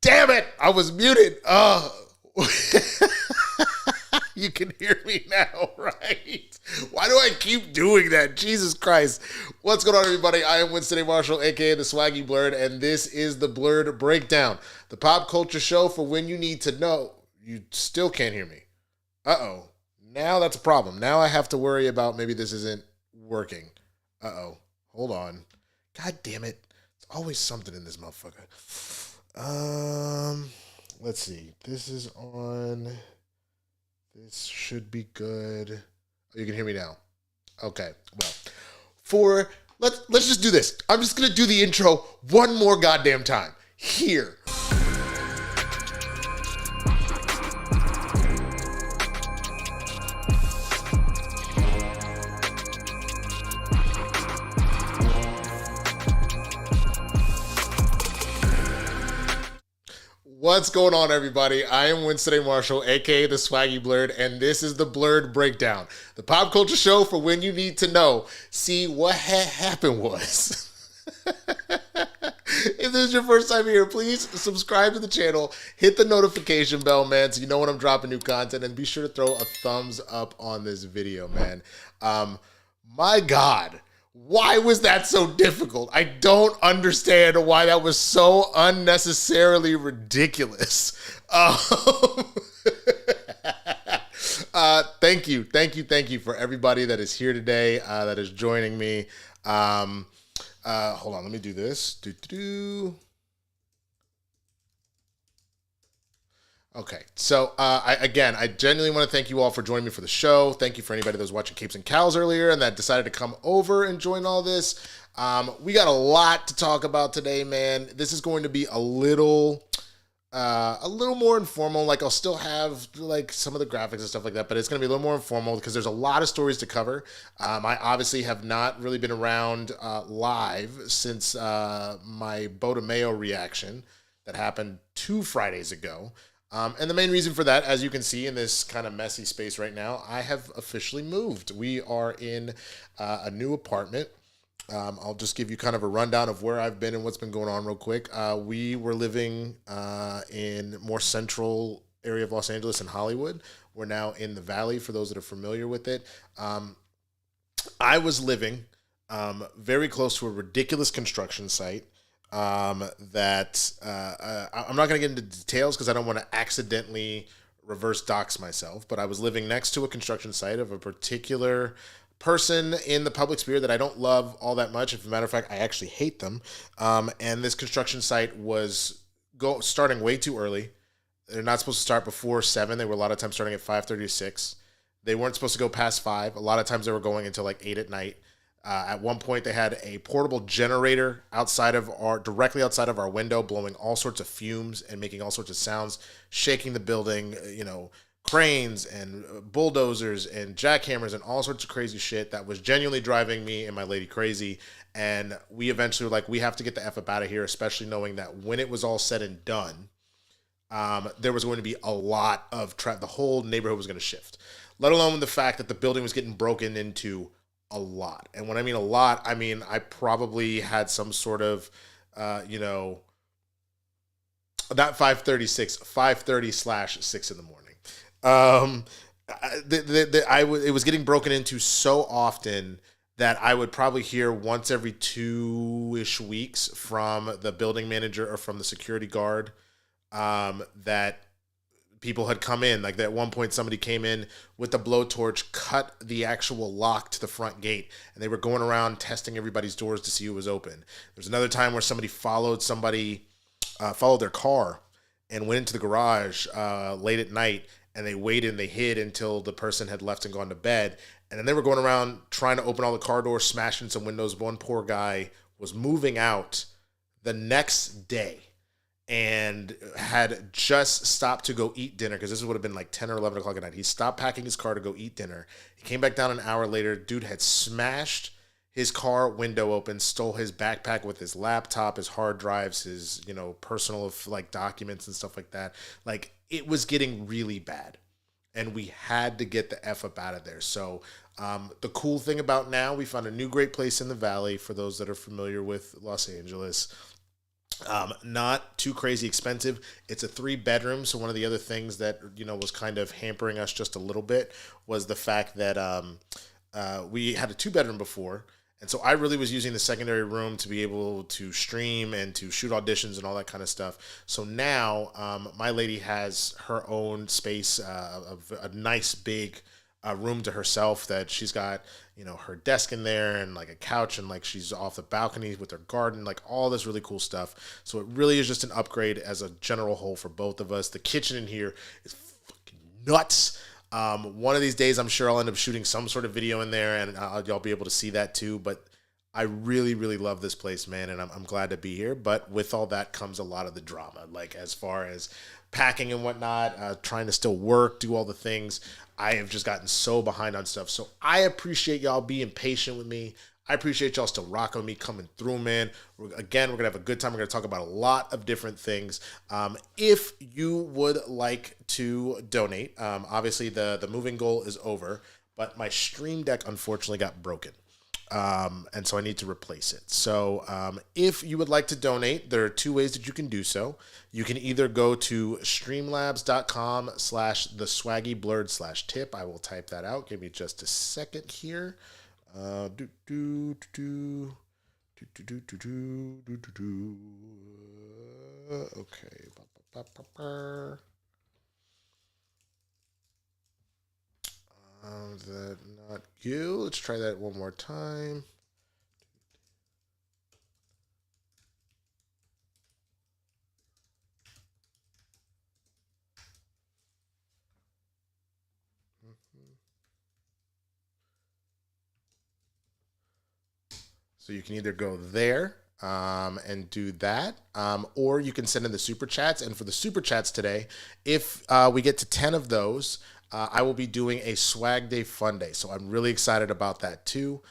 Damn it! I was muted. You can hear me now, right? Why do I keep doing that? Jesus Christ. What's going on, everybody? I am Winston Marshall, a.k.a. the Swaggy Blerd, and this is the Blerd Breakdown, the pop culture show for when you need to know. You still can't hear me. Uh-oh. Now that's a problem. Now I have to worry about maybe this isn't working. Uh-oh. Hold on. God damn it. There's always something in this motherfucker. Let's see. This is on. This should be good. Oh, you can hear me now. Okay. Well, let's just do this. I'm just gonna do the intro one more goddamn time. Here. What's going on, everybody? I am Winston Marshall, a.k.a. the Swaggy Blerd, and this is the Blerd Breakdown, the pop culture show for when you need to know. See, what happened was, if this is your first time here, please subscribe to the channel, hit the notification bell, man, so you know when I'm dropping new content, and be sure to throw a thumbs up on this video, man. My God. Why was that so difficult? I don't understand why that was so unnecessarily ridiculous. Thank you for everybody that is here today, that is joining me. Hold on, let me do this. Okay, so I genuinely want to thank you all for joining me for the show. Thank you for anybody that was watching Capes and Cows earlier and that decided to come over and join all this. We got a lot to talk about today, man. This is going to be a little more informal. Like, I'll still have like some of the graphics and stuff like that, but it's going to be a little more informal because there's a lot of stories to cover. I obviously have not really been around live since my Boda Mayo reaction that happened 2 Fridays ago. And the main reason for that, as you can see in this kind of messy space right now, I have officially moved. We are in a new apartment. I'll just give you kind of a rundown of where I've been and what's been going on real quick. We were living in more central area of Los Angeles in Hollywood. We're now in the Valley, for those that are familiar with it. I was living very close to a ridiculous construction site. I'm not going to get into details because I don't want to accidentally reverse dox myself, but I was living next to a construction site of a particular person in the public sphere that I don't love all that much. As a matter of fact, I actually hate them. And this construction site was starting way too early. They're not supposed to start before 7. They were a lot of times starting at 5:30 or 6. They weren't supposed to go past 5. A lot of times they were going until like 8 at night. At one point, they had a portable generator directly outside of our window, blowing all sorts of fumes and making all sorts of sounds, shaking the building. Cranes and bulldozers and jackhammers and all sorts of crazy shit that was genuinely driving me and my lady crazy. And we eventually were like, we have to get the F up out of here, especially knowing that when it was all said and done, there was going to be a lot of the whole neighborhood was going to shift. Let alone the fact that the building was getting broken into a lot. And when I mean a lot, I mean I probably had some sort of not 5:30/6 in the morning. It was getting broken into so often that I would probably hear once every 2-ish weeks from the building manager or from the security guard that people had come in. Like, at one point, somebody came in with a blowtorch, cut the actual lock to the front gate, and they were going around testing everybody's doors to see who was open. There's another time where somebody followed their car and went into the garage late at night, and they waited and they hid until the person had left and gone to bed. And then they were going around trying to open all the car doors, smashing some windows. One poor guy was moving out the next day and had just stopped to go eat dinner, because this would have been like 10 or 11 o'clock at night. He stopped packing his car to go eat dinner. He came back down an hour later. Dude had smashed his car window open, stole his backpack with his laptop, his hard drives, his, personal like documents and stuff like that. Like, it was getting really bad, and we had to get the F up out of there. So the cool thing about now, we found a new great place in the Valley for those that are familiar with Los Angeles. Not too crazy expensive. It's a 3 bedroom. So one of the other things that, was kind of hampering us just a little bit was the fact that we had a 2 bedroom before. And so I really was using the secondary room to be able to stream and to shoot auditions and all that kind of stuff. So now my lady has her own space, a nice big room to herself that she's got, her desk in there and like a couch, and like she's off the balcony with her garden, like all this really cool stuff. So it really is just an upgrade as a general whole for both of us. The kitchen in here is fucking nuts. One of these days, I'm sure I'll end up shooting some sort of video in there, and y'all be able to see that too. But I really, really love this place, man, and I'm glad to be here. But with all that comes a lot of the drama, like as far as packing and whatnot, trying to still work, do all the things. I have just gotten so behind on stuff. So I appreciate y'all being patient with me. I appreciate y'all still rocking with me, coming through, man. We're going to have a good time. We're going to talk about a lot of different things. If you would like to donate, obviously the moving goal is over, but my stream deck unfortunately got broken. And so I need to replace it. So if you would like to donate, there are 2 ways that you can do so. You can either go to streamlabs.com/theswaggyblerd/tip. I will type that out. Give me just a second here. Okay. That not you. Let's try that one more time. So you can either go there and do that, or you can send in the super chats. And for the super chats today, if we get to 10 of those, I will be doing a swag day fun day. So I'm really excited about that too.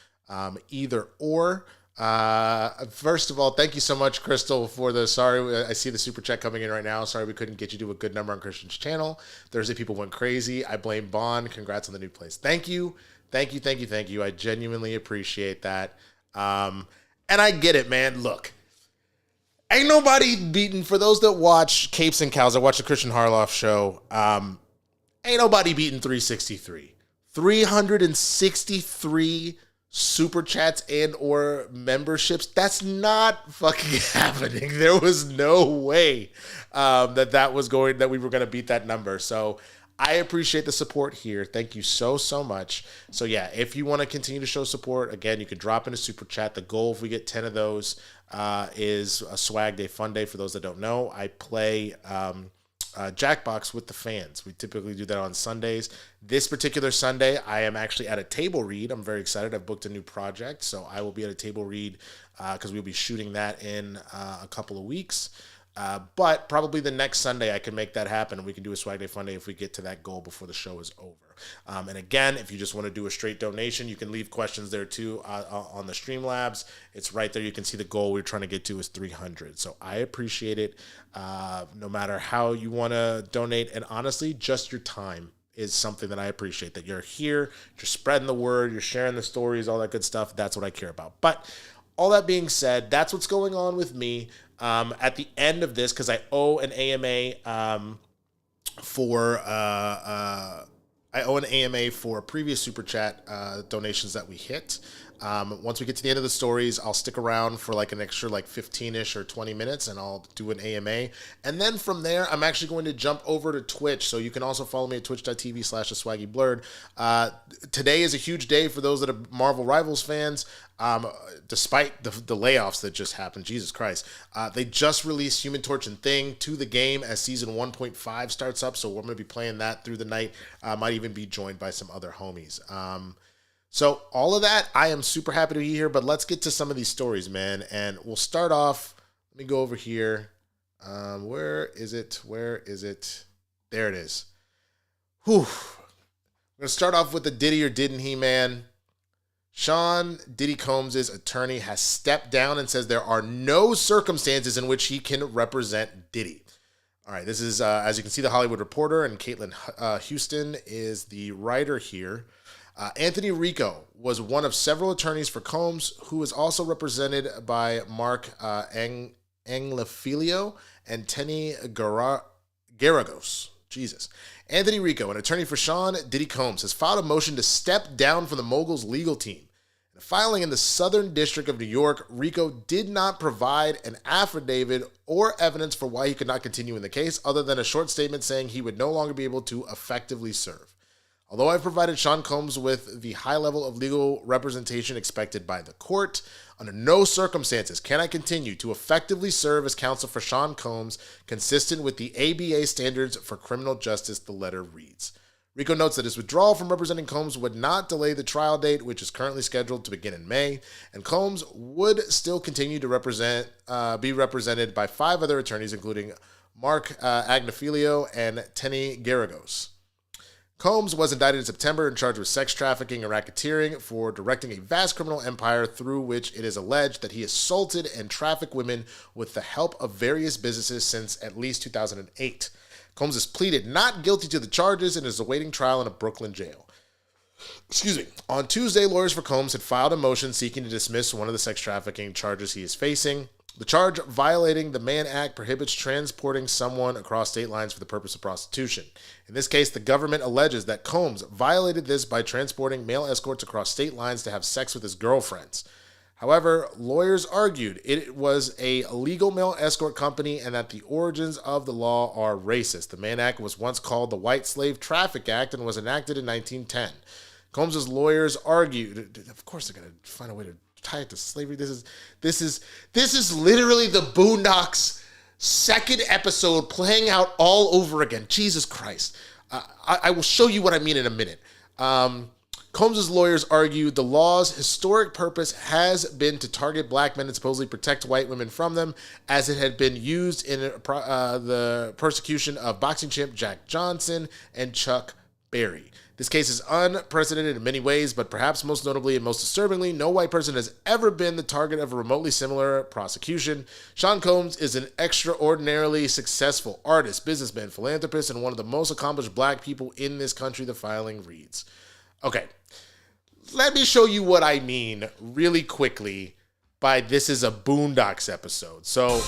Either or. First of all, thank you so much, Crystal, for sorry, I see the super chat coming in right now. Sorry we couldn't get you to a good number on Christian's channel. Thursday people went crazy. I blame Bond. Congrats on the new place. Thank you. Thank you. Thank you. Thank you. I genuinely appreciate that. And I get it, man. Look, ain't nobody beating, for those that watch Capes and Cows, I watch the Christian Harloff show. Ain't nobody beating 363. 363 super chats and or memberships. That's not fucking happening. There was no way that we were going to beat that number. So I appreciate the support here. Thank you so, so much. So yeah, if you want to continue to show support, again, you can drop in a super chat. The goal, if we get 10 of those, is a swag day fun day. For those that don't know, I play Jackbox with the fans. We typically do that on Sundays. This particular Sunday, I am actually at a table read. I'm very excited. I've booked a new project, so I will be at a table read because we'll be shooting that in a couple of weeks. But probably the next Sunday I can make that happen, and we can do a swag day fun day if we get to that goal before the show is over. And again, if you just want to do a straight donation, you can leave questions there too on the Streamlabs. It's right there. You can see the goal we're trying to get to is 300. So I appreciate it. No matter how you want to donate, and honestly, just your time is something that I appreciate. That you're here, you're spreading the word, you're sharing the stories, all that good stuff. That's what I care about. But all that being said, that's what's going on with me. At the end of this, because I owe an AMA for previous super chat donations that we hit. Once we get to the end of the stories, I'll stick around for like an extra 15-ish or 20 minutes, and I'll do an AMA. And then from there, I'm actually going to jump over to Twitch. So you can also follow me at twitch.tv/theswaggyblerd. Today is a huge day for those that are Marvel Rivals fans. Despite the layoffs that just happened, Jesus Christ, they just released Human Torch and Thing to the game as season 1.5 starts up. So we're going to be playing that through the night. Might even be joined by some other homies. So all of that, I am super happy to be here, but let's get to some of these stories, man. And we'll start off. Let me go over here. Where is it? There it is. Whew. I'm going to start off with the Diddy or didn't he, man. Sean Diddy Combs' attorney has stepped down and says there are no circumstances in which he can represent Diddy. All right, this is, as you can see, the Hollywood Reporter, and Caitlin Houston is the writer here. Anthony Rico was one of several attorneys for Combs, who is also represented by Mark Anglifilio and Tenny Garagos. Jesus. Anthony Rico, an attorney for Sean Diddy Combs, has filed a motion to step down from the Mogul's legal team. In a filing in the Southern District of New York, Rico did not provide an affidavit or evidence for why he could not continue in the case, other than a short statement saying he would no longer be able to effectively serve. Although I've provided Sean Combs with the high level of legal representation expected by the court, under no circumstances can I continue to effectively serve as counsel for Sean Combs, consistent with the ABA standards for criminal justice, the letter reads. Rico notes that his withdrawal from representing Combs would not delay the trial date, which is currently scheduled to begin in May, and Combs would still continue to be represented by 5 other attorneys, including Mark Agnifilio and Tenny Garagos. Combs was indicted in September and charged with sex trafficking and racketeering for directing a vast criminal empire through which it is alleged that he assaulted and trafficked women with the help of various businesses since at least 2008. Combs has pleaded not guilty to the charges and is awaiting trial in a Brooklyn jail. On Tuesday, lawyers for Combs had filed a motion seeking to dismiss one of the sex trafficking charges he is facing. The charge violating the Mann Act prohibits transporting someone across state lines for the purpose of prostitution. In this case, the government alleges that Combs violated this by transporting male escorts across state lines to have sex with his girlfriends. However, lawyers argued it was a legal male escort company and that the origins of the law are racist. The Mann Act was once called the White Slave Traffic Act and was enacted in 1910. Combs' lawyers argued, of course they're going to find a way to tie it to slavery. This is literally the Boondocks second episode playing out all over again. Jesus Christ. I will show you what I mean in a minute. Combs' lawyers argued the law's historic purpose has been to target black men and supposedly protect white women from them, as it had been used in the persecution of boxing champ Jack Johnson and Chuck Berry. This case is unprecedented in many ways, but perhaps most notably and most disturbingly, no white person has ever been the target of a remotely similar prosecution. Sean Combs is an extraordinarily successful artist, businessman, philanthropist, and one of the most accomplished black people in this country, the filing reads. Okay, let me show you what I mean really quickly by this is a Boondocks episode. So,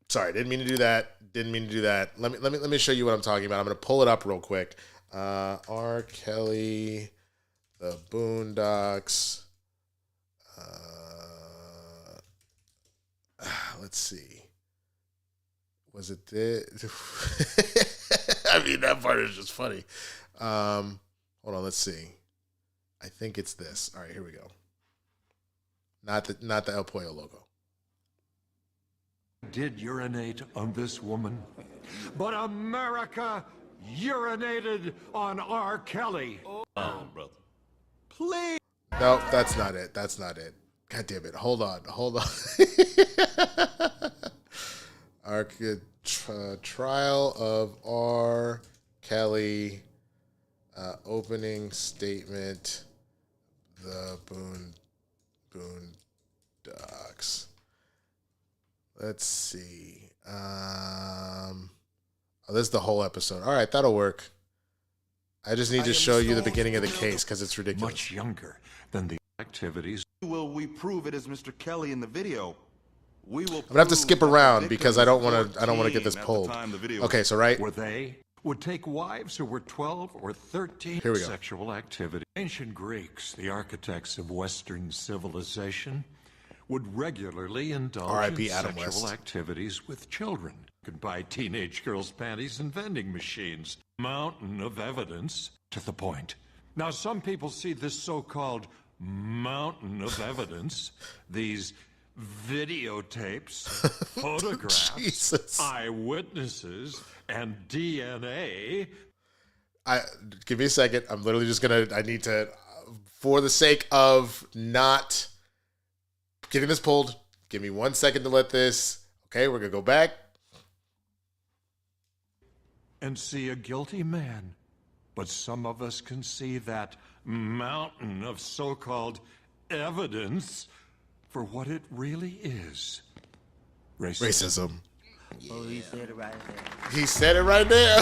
sorry, didn't mean to do that. Let me show you what I'm talking about. I'm going to pull it up real quick. R. Kelly, the Boondocks. Let's see. Was it this? I mean, that part is just funny. Hold on, let's see. I think it's this. All right, here we go. Not the El Pollo logo. Did urinate on this woman, but America urinated on R. Kelly. Oh, brother. Please. No, that's not it. God damn it. Hold on. Our trial of R. Kelly, opening statement, the Boondocks. Let's see. This is the whole episode. All right, that'll work. I just need to show you the beginning of the case because it's ridiculous. Much younger than the activities. Will we prove it as Mr. Kelly in the video? We will. I'm gonna have to skip around because I don't want to get this pulled. Okay, so right. Where they would take wives who were 12 or 13. Here we go. Sexual activity. Ancient Greeks, the architects of Western civilization, would regularly indulge in sexual activities with children. Could buy teenage girls' panties and vending machines. Mountain of evidence to the point. Now, some people see this so-called mountain of evidence, these videotapes, photographs, eyewitnesses, and DNA. Give me a second. I'm literally just I need to, for the sake of not getting this pulled, give me 1 second to let this. Okay, we're going to go back. And see a guilty man. But some of us can see that mountain of so-called evidence for what it really is. Racism. Oh, he said it right there. He said it right there.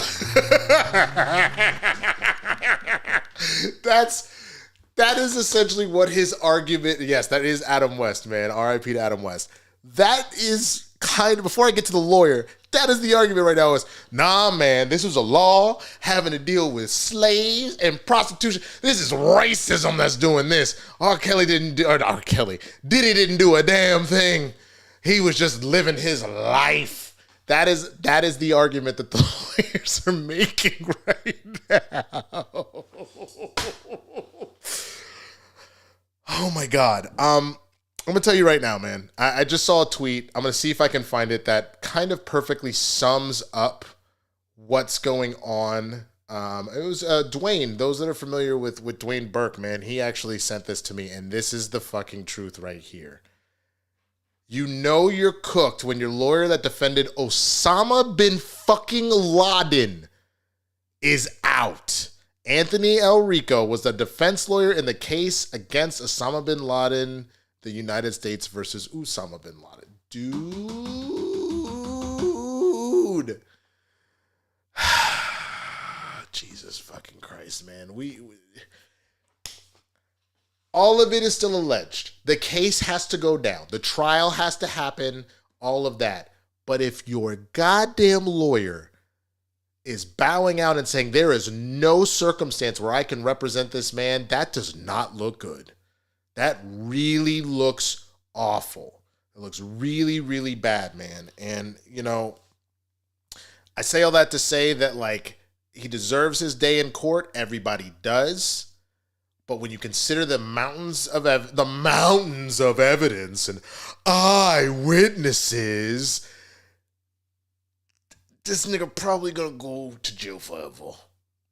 That is essentially what his argument. Yes, that is Adam West, man. R.I.P. to Adam West. that is kind of, before I get to the lawyer, that is the argument right now is, nah, man, this was a law having to deal with slaves and prostitution. This is racism that's doing this. Diddy didn't do a damn thing. He was just living his life. That is the argument that the lawyers are making right now. Oh my God. I'm going to tell you right now, man. I just saw a tweet. I'm going to see if I can find it that kind of perfectly sums up what's going on. It was Dwayne. Those that are familiar with Dwayne Burke, man, he actually sent this to me, and this is the fucking truth right here. You know you're cooked when your lawyer that defended Osama bin fucking Laden is out. Anthony El Rico was the defense lawyer in the case against Osama bin Laden, the United States versus Osama bin Laden. Dude. Jesus fucking Christ, man. We all of it is still alleged. The case has to go down. The trial has to happen, all of that. But if your goddamn lawyer is bowing out and saying there is no circumstance where I can represent this man, that does not look good. That really looks awful. It looks really, really bad, man. And, you know, I say all that to say that, like, he deserves his day in court. Everybody does. But when you consider the mountains of evidence and eyewitnesses, this nigga probably gonna go to jail forever.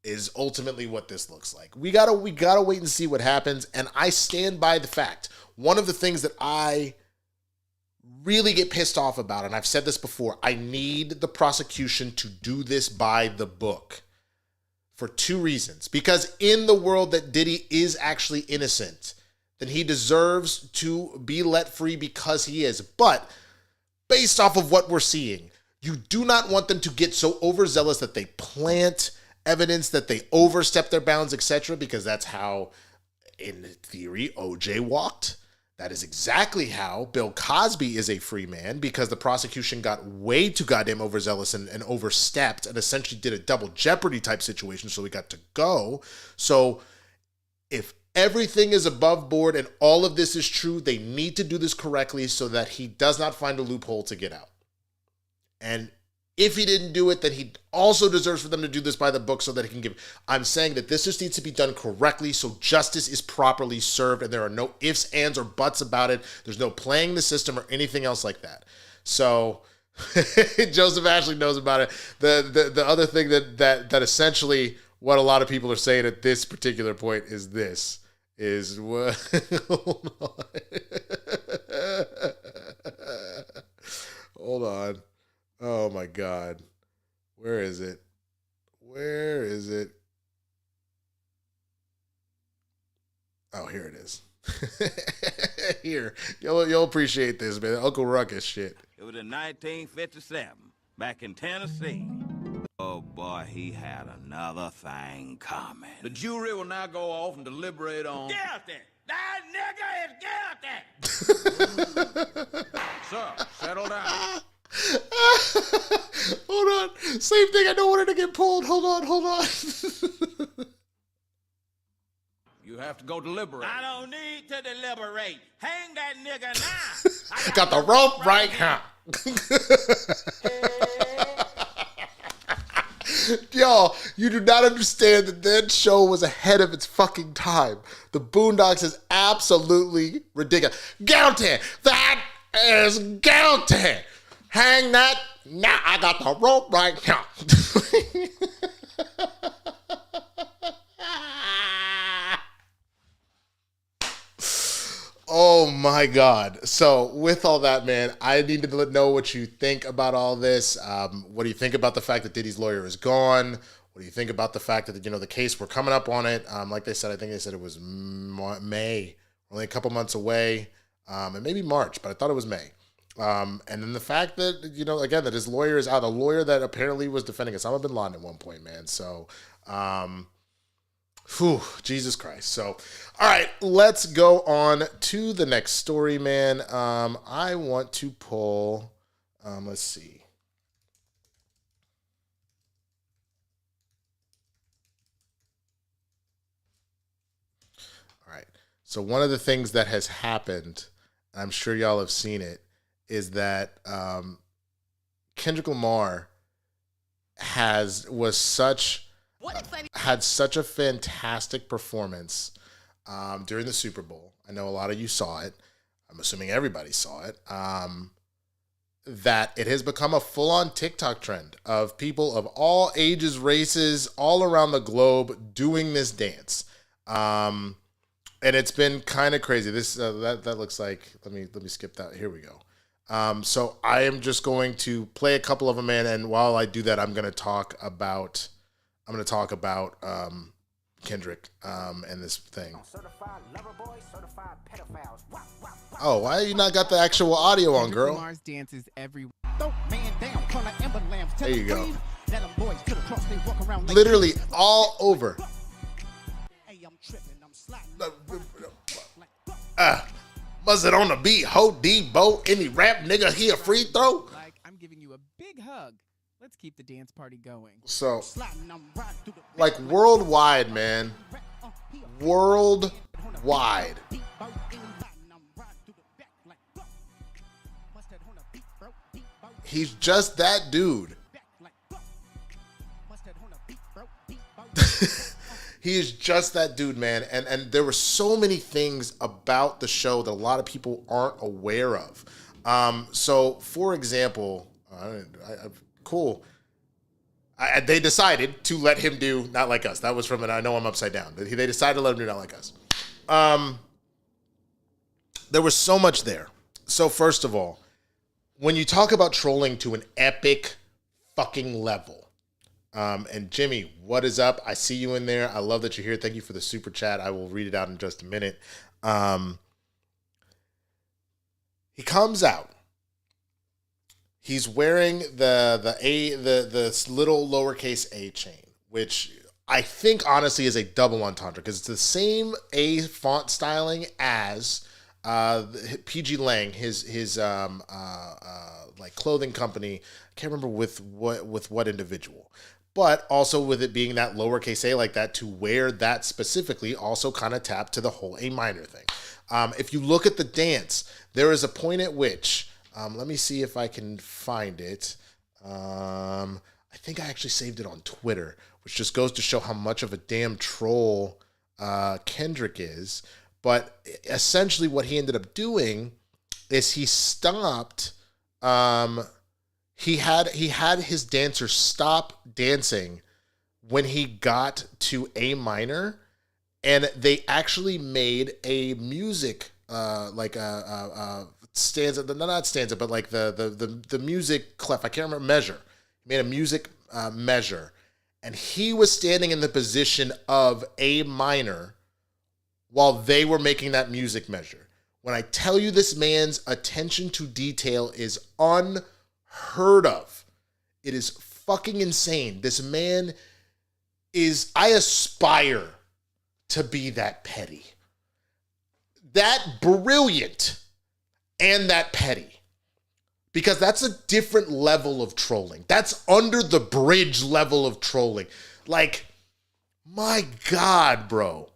Is ultimately what this looks like. We gotta wait and see what happens. And I stand by the fact. One of the things that I really get pissed off about, and I've said this before, I need the prosecution to do this by the book. For two reasons. Because in the world that Diddy is actually innocent, then he deserves to be let free because he is. But based off of what we're seeing, you do not want them to get so overzealous that they plant evidence, that they overstep their bounds, etc. Because that's how, in theory, OJ walked. That is exactly how Bill Cosby is a free man, because the prosecution got way too goddamn overzealous and overstepped and essentially did a double jeopardy type situation, so he got to go. So if everything is above board and all of this is true, they need to do this correctly so that he does not find a loophole to get out. And if he didn't do it, then he also deserves for them to do this by the book so that he can give. I'm saying that this just needs to be done correctly so justice is properly served and there are no ifs, ands, or buts about it. There's no playing the system or anything else like that. So Joseph Ashley knows about it. The other thing that essentially what a lot of people are saying at this particular point is this. Is what? Hold on. Hold on. Oh my God. Where is it? Where is it? Oh, here it is. Here. You'll appreciate this, man. Uncle Ruckus shit. It was in 1957, back in Tennessee. Oh boy, he had another thing coming. The jury will now go off and deliberate on... Guilty! That nigga is guilty! Sir, settle down. Hold on. Same thing. I don't want her to get pulled. Hold on. You have to go deliberate. I don't need to deliberate. Hang that nigga now. I got the rope right here. Y'all, you do not understand that show was ahead of its fucking time. The Boondocks is absolutely ridiculous. Guilty. That is guilty. Hang that. Now I got the rope right here. Oh my God. So with all that, man, I need to know what you think about all this. What do you think about the fact that Diddy's lawyer is gone? What do you think about the fact that, the case, we're coming up on it? Like they said, I think they said it was May, only a couple months away, and maybe March, but I thought it was May. And then the fact that, again, that his lawyer is out, a lawyer that apparently was defending Osama bin Laden at one point, man. So, Whew, Jesus Christ. So, all right, let's go on to the next story, man. I want to pull, let's see. All right. So one of the things that has happened, I'm sure y'all have seen it, is that Kendrick Lamar had such a fantastic performance during the Super Bowl. I know a lot of you saw it. I'm assuming everybody saw it. That it has become a full-on TikTok trend of people of all ages, races, all around the globe doing this dance. And it's been kind of crazy. This that looks like. Let me skip that. Here we go. So I am just going to play a couple of them in, and while I do that, I'm going to talk about Kendrick and this thing. Oh, why you not got the actual audio on, girl? Lamar's dances every. There you go. Literally all over. Was it on the beat? Ho Debo, any rap nigga here free throw? Like I'm giving you a big hug. Let's keep the dance party going. So, like worldwide, man. Worldwide. He's just that dude. He is just that dude, man. And there were so many things about the show that a lot of people aren't aware of. So, for example, cool. They decided to let him do Not Like Us. That was from an I Know I'm Upside Down. They decided to let him do Not Like Us. There was so much there. So, first of all, when you talk about trolling to an epic fucking level, and Jimmy, what is up? I see you in there. I love that you're here. Thank you for the super chat. I will read it out in just a minute. He comes out. He's wearing the little lowercase a chain, which I think honestly is a double entendre because it's the same A font styling as PG Lang, his like clothing company. I can't remember with what individual, but also with it being that lowercase a like that, to wear that specifically also kind of tapped to the whole A minor thing. If you look at the dance, there is a point at which, let me see if I can find it. I think I actually saved it on Twitter, which just goes to show how much of a damn troll Kendrick is. But essentially what he ended up doing is he stopped, he had his dancers stop dancing when he got to A minor, and they actually made a music, like a stanza, not stanza, but like the music clef, I can't remember, measure. He made a music measure, and he was standing in the position of A minor while they were making that music measure. When I tell you this man's attention to detail is unheard of, it is fucking insane. This man is, I aspire to be that petty, that brilliant, and that petty. Because that's a different level of trolling. That's under the bridge level of trolling. Like, my God, bro.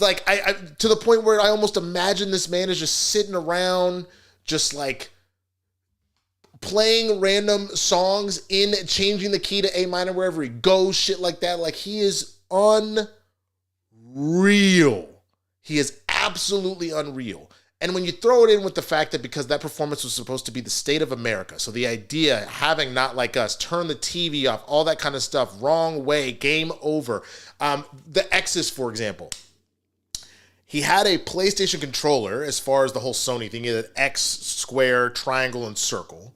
Like, I to the point where I almost imagine this man is just sitting around, just like playing random songs changing the key to A minor wherever he goes, shit like that. Like, he is unreal. He is absolutely unreal. And when you throw it in with the fact that because that performance was supposed to be the state of America, so the idea, having Not Like Us, turn the TV off, all that kind of stuff, wrong way, game over. The X's, for example. He had a PlayStation controller as far as the whole Sony thing. He had an X, square, triangle, and circle.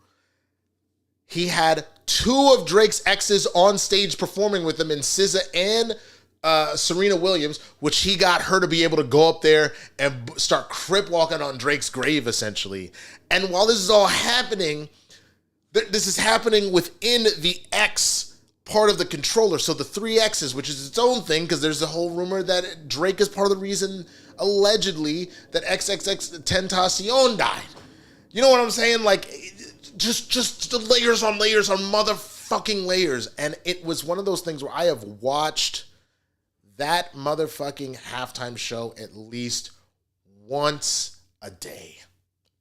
He had two of Drake's X's on stage performing with him in SZA and Serena Williams, which he got her to be able to go up there and start crip walking on Drake's grave, essentially. And while this is all happening, this is happening within the X part of the controller. So the 3X's, which is its own thing, because there's a whole rumor that Drake is part of the reason, allegedly, that XXX Tentacion died. You know what I'm saying? Like, just the layers on motherfucking layers. And it was one of those things where I have watched that motherfucking halftime show at least once a day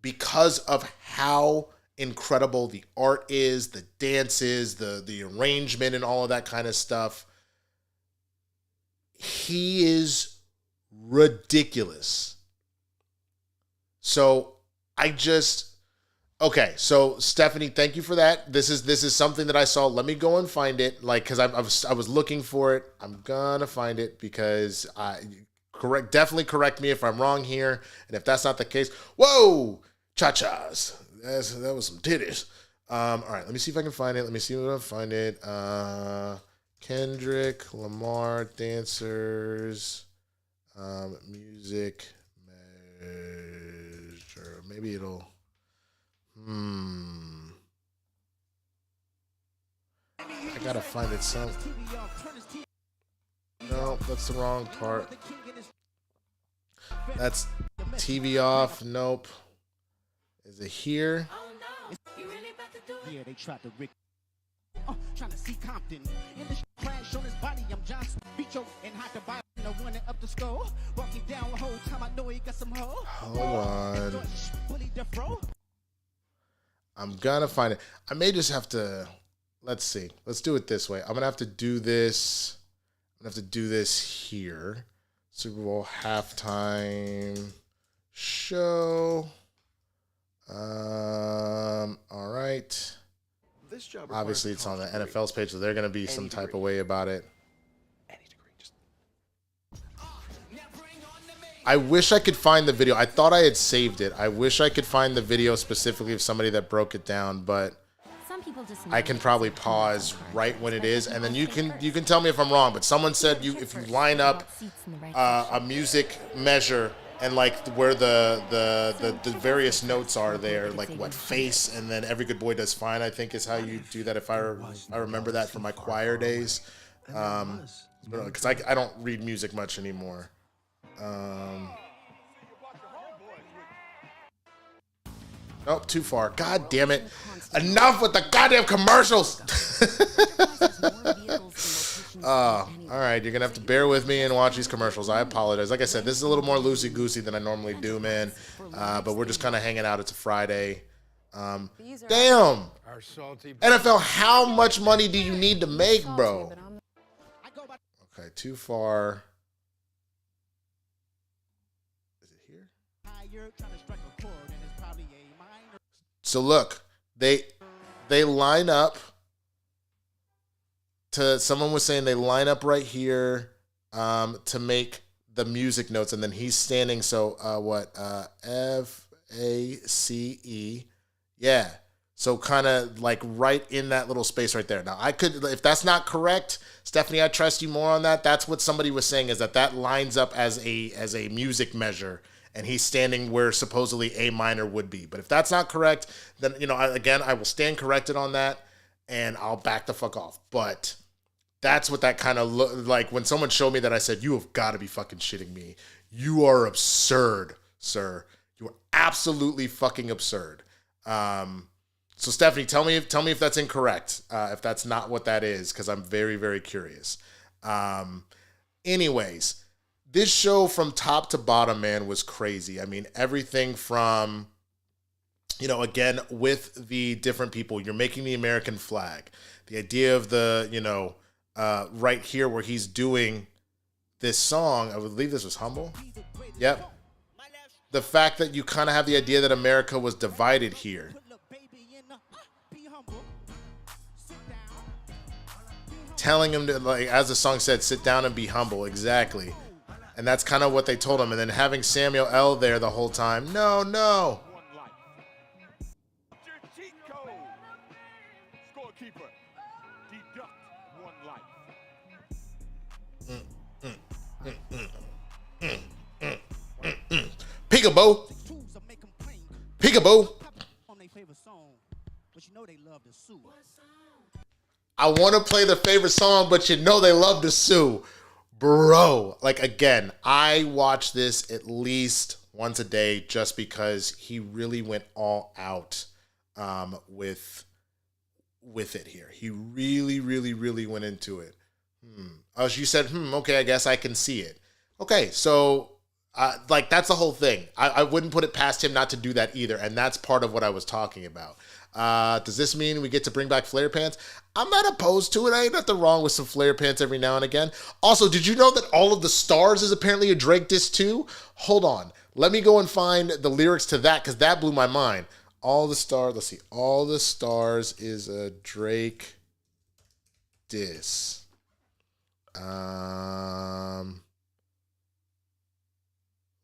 because of how incredible the art is, the dances, the arrangement, and all of that kind of stuff. He is ridiculous. So okay, so Stephanie, thank you for that. This is something that I saw. Let me go and find it, like, because I was looking for it. I'm gonna find it because definitely correct me if I'm wrong here, and if that's not the case, whoa, cha-chas. That was some titties. All right, let me see if I can find it. Let me see if I can find it. Kendrick Lamar dancers, music measure. Maybe it'll. I gotta find it some. No, that's the wrong part. That's TV off. Nope. Is it here? Yeah, they tried to rig. Trying to see Compton. In the crash on his body, I'm Johnson. Beat your and hide the body. No one up the skull. Walking down the whole time, I know he got some hoe. Hold on. I'm gonna find it. I may just have to. Let's see. Let's do it this way. I'm gonna have to do this. I'm gonna have to do this here. Super Bowl halftime show. All right. Obviously, it's on the NFL's page, so they're going to be some type of way about it. I wish I could find the video. I thought I had saved it. I wish I could find the video specifically of somebody that broke it down, but I can probably pause right when it is, and then you can tell me if I'm wrong. But someone said if you line up a music measure and like where the various notes are there, like what face, and then Every Good Boy Does Fine, I think is how you do that. If I remember that from my choir days, because I don't read music much anymore. Nope, too far. God damn it! Enough with the goddamn commercials. All right, you're gonna have to bear with me and watch these commercials. I apologize. Like I said, this is a little more loosey-goosey than I normally do, man. But we're just kind of hanging out. It's a Friday. Damn. NFL, how much money do you need to make, bro? Okay, too far. Is it here? So look, they line up. Someone was saying they line up right here to make the music notes, and then he's standing. So FACE, yeah. So kind of like right in that little space right there. Now I could, if that's not correct, Stephanie, I trust you more on that. That's what somebody was saying, is that lines up as a music measure, and he's standing where supposedly A minor would be. But if that's not correct, then I will stand corrected on that, and I'll back the fuck off. But that's what that kind of looked like when someone showed me that. I said, "You have got to be fucking shitting me. You are absurd, sir. You are absolutely fucking absurd." So Stephanie, tell me if that's incorrect. If that's not what that is, because I'm very, very curious. Anyways, this show from top to bottom, man, was crazy. I mean, everything from, again, with the different people, you're making the American flag. The idea of the, right here where he's doing this song, I believe this was Humble. Yep. The fact that you kind of have the idea that America was divided here. Telling him to, like, as the song said, sit down and be humble. Exactly. And that's kind of what they told him. And then having Samuel L. there the whole time. No. Peekaboo. I want to play their favorite song, but you know they love to sue. Bro, like, again, I watch this at least once a day just because he really went all out with it here. He really, really, really went into it. As you said, okay, I guess I can see it. Okay, so like, that's the whole thing. I wouldn't put it past him not to do that either, and that's part of what I was talking about. Does this mean we get to bring back flare pants? I'm not opposed to it. I ain't nothing wrong with some flare pants every now and again. Also, did you know that All of the Stars is apparently a Drake diss too? Hold on. Let me go and find the lyrics to that, because that blew my mind. All the Stars, let's see. All the Stars is a Drake diss.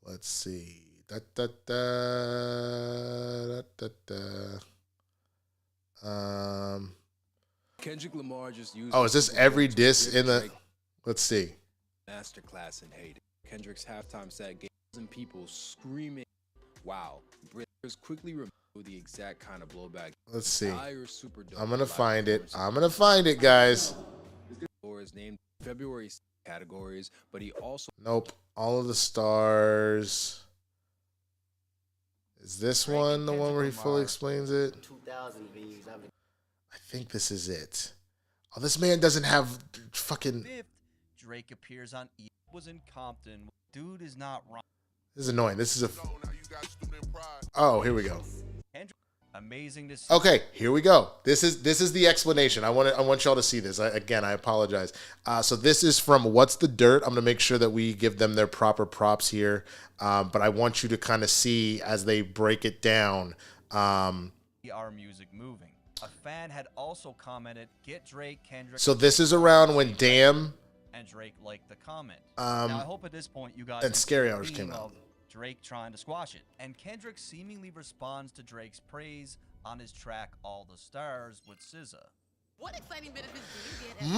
Let's see. Kendrick Lamar just used. Oh, is this every diss in the? Let's see. Masterclass in hate. Kendrick's halftime set gave people screaming, "Wow!" Brothers quickly removed the exact kind of blowback. Let's see. I'm gonna find it. I'm gonna find it, guys. Is named February categories, but he also nope. All of the Stars. Is this one the one where he fully explains it? 2,000 views. I think this is it. Oh, this man doesn't have fucking. Fifth, Drake appears on E. Was in Compton. Dude is not wrong. This is annoying. This is a. Oh, here we go. Amazing to see. Okay, here we go. This is the explanation. I want y'all to see this. I apologize. So this is from What's the Dirt. I'm gonna make sure that we give them their proper props here. But I want you to kind of see as they break it down. Our music moving. A fan had also commented, "Get Drake, Kendrick." So this is around when Damn and Drake liked the comment. Now I hope at this point you guys. And Scary Hours came out. Drake trying to squash it, and Kendrick seemingly responds to Drake's praise on his track "All the Stars" with SZA. What exciting benefits do you get?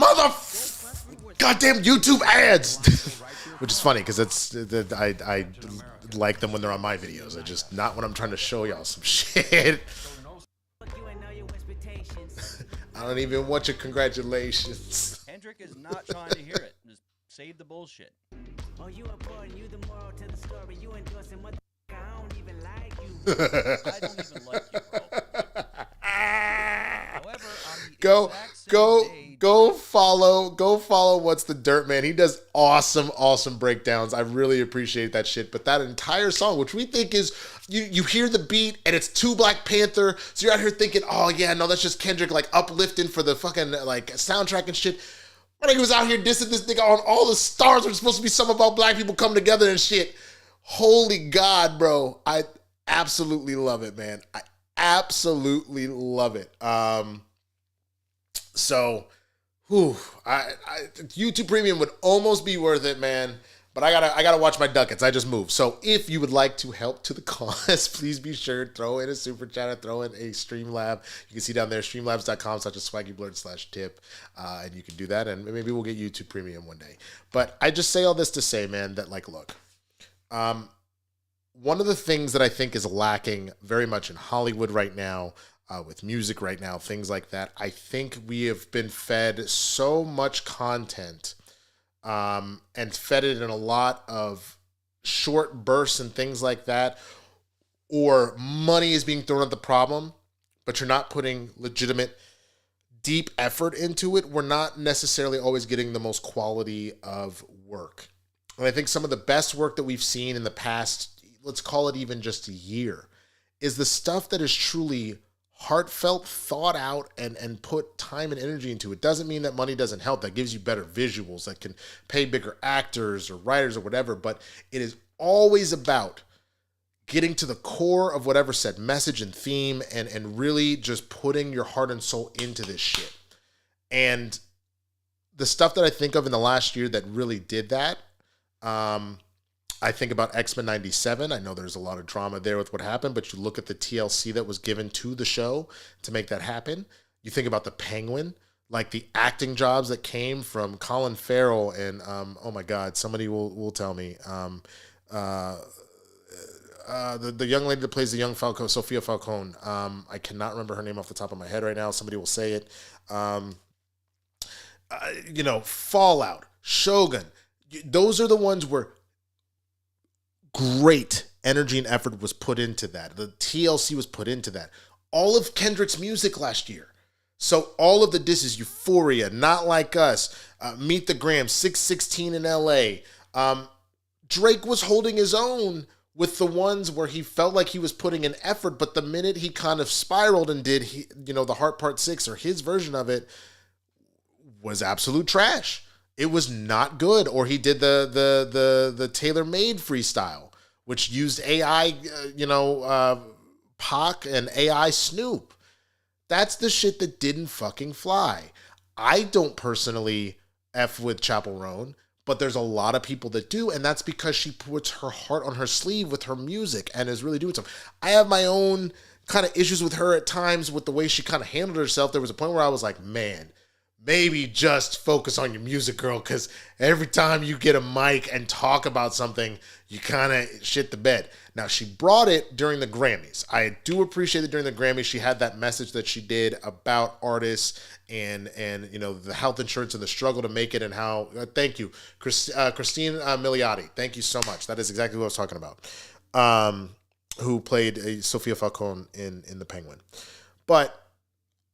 Goddamn YouTube ads, which is funny because I like them when they're on my videos. I just not when I'm trying to show y'all some shit. I don't even want your congratulations. Kendrick is not trying to hear it. Just save the bullshit. Oh, you important, you the moral to the story. You endorsing mother. I don't even like you. I don't even like you, bro. However, go follow What's the Dirt, man. He does awesome breakdowns. I really appreciate that shit. But that entire song, which we think is you hear the beat and it's to Black Panther, so you're out here thinking, oh yeah, no, that's just Kendrick like uplifting for the fucking like soundtrack and shit. My nigga was out here dissing this nigga on All the Stars, which was supposed to be something about black people coming together and shit. Holy God, bro. I absolutely love it, man. I absolutely love it. YouTube Premium would almost be worth it, man. But I gotta watch my ducats. I just moved. So if you would like to help to the cause, please be sure to throw in a super chat or throw in a Streamlab. You can see down there streamlabs.com/swaggyblerd/tip, and you can do that. And maybe we'll get YouTube Premium one day. But I just say all this to say, man, that like, look, one of the things that I think is lacking very much in Hollywood right now, with music right now, things like that, I think we have been fed so much content. And fed it in a lot of short bursts and things like that, or money is being thrown at the problem, but you're not putting legitimate, deep effort into it. We're not necessarily always getting the most quality of work. And I think some of the best work that we've seen in the past, let's call it even just a year, is the stuff that is truly heartfelt, thought out, and put time and energy into it. Doesn't mean that money doesn't help. That gives you better visuals, that can pay bigger actors or writers or whatever, but it is always about getting to the core of whatever said message and theme, and really just putting your heart and soul into this shit. And the stuff that I think of in the last year that really did that, I think about X-Men 97. I know there's a lot of drama there with what happened, but you look at the TLC that was given to the show to make that happen. You think about the Penguin, like the acting jobs that came from Colin Farrell and, oh my God, somebody will tell me. The young lady that plays the young Falcone, Sophia Falcone. I cannot remember her name off the top of my head right now. Somebody will say it. Fallout, Shogun. Those are the ones where great energy and effort was put into that. The TLC was put into that. All of Kendrick's music last year. So all of the disses, Euphoria, Not Like Us, Meet the Graham, 616 in LA. Drake was holding his own with the ones where he felt like he was putting an effort, but the minute he kind of spiraled and did, the Heart Part 6 or his version of it was absolute trash. It was not good. Or he did the tailor-made freestyle, which used AI, Pac and AI Snoop. That's the shit that didn't fucking fly. I don't personally F with Chappell Roan, but there's a lot of people that do, and that's because she puts her heart on her sleeve with her music and is really doing something. I have my own kind of issues with her at times with the way she kind of handled herself. There was a point where I was like, man, maybe just focus on your music, girl, because every time you get a mic and talk about something, you kind of shit the bed. Now, she brought it during the Grammys. I do appreciate that during the Grammys, she had that message that she did about artists and the health insurance and the struggle to make it and how, thank you, Christine Milioti. Thank you so much. That is exactly what I was talking about. Who played Sophia Falcone in The Penguin. But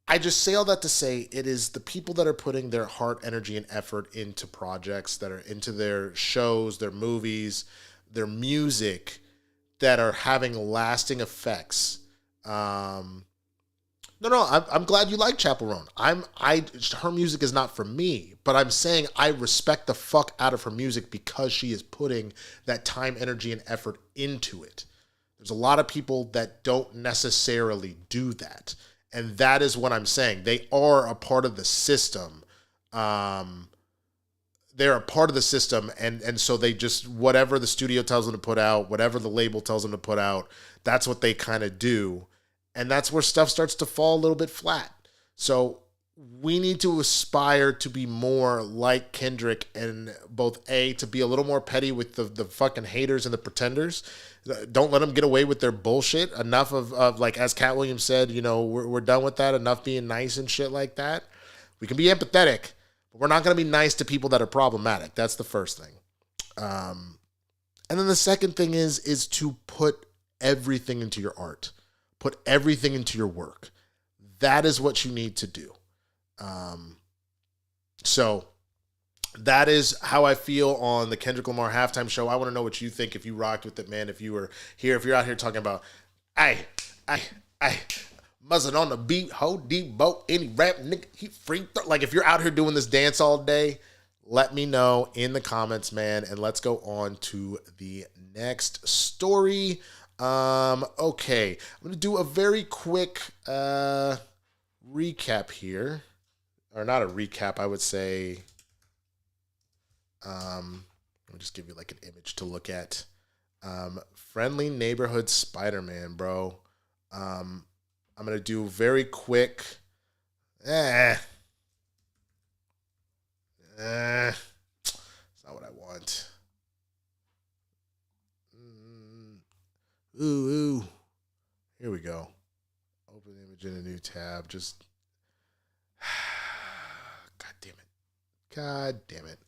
I just say all that to say it is the people that are putting their heart, energy, and effort into projects, that are into their shows, their movies, their music, that are having lasting effects. I'm glad you like Chappell Roan. Her music is not for me, but I'm saying I respect the fuck out of her music because she is putting that time, energy, and effort into it. There's a lot of people that don't necessarily do that. And that is what I'm saying. They are a part of the system. They're a part of the system. And so they just, whatever the studio tells them to put out, whatever the label tells them to put out, that's what they kind of do. And that's where stuff starts to fall a little bit flat. So we need to aspire to be more like Kendrick and both to be a little more petty with the fucking haters and the pretenders. Don't let them get away with their bullshit. Enough of like, as Cat Williams said, we're done with that. Enough being nice and shit like that. We can be empathetic, but we're not going to be nice to people that are problematic. That's the first thing. And then the second thing is to put everything into your art. Put everything into your work. That is what you need to do. So that is how I feel on the Kendrick Lamar halftime show. I want to know what you think, if you rocked with it, man. If you were here, if you're out here talking about, I muzzin' on the beat, hold deep boat, any rap nigga, he free throw. Like, if you're out here doing this dance all day, let me know in the comments, man. And let's go on to the next story. Okay, I'm going to do a very quick recap here. Or not a recap, I would say. I'll just give you like an image to look at. Friendly Neighborhood Spider-Man, bro. I'm going to do very quick. It's not what I want. Ooh. Here we go. Open the image in a new tab. Just... God damn it.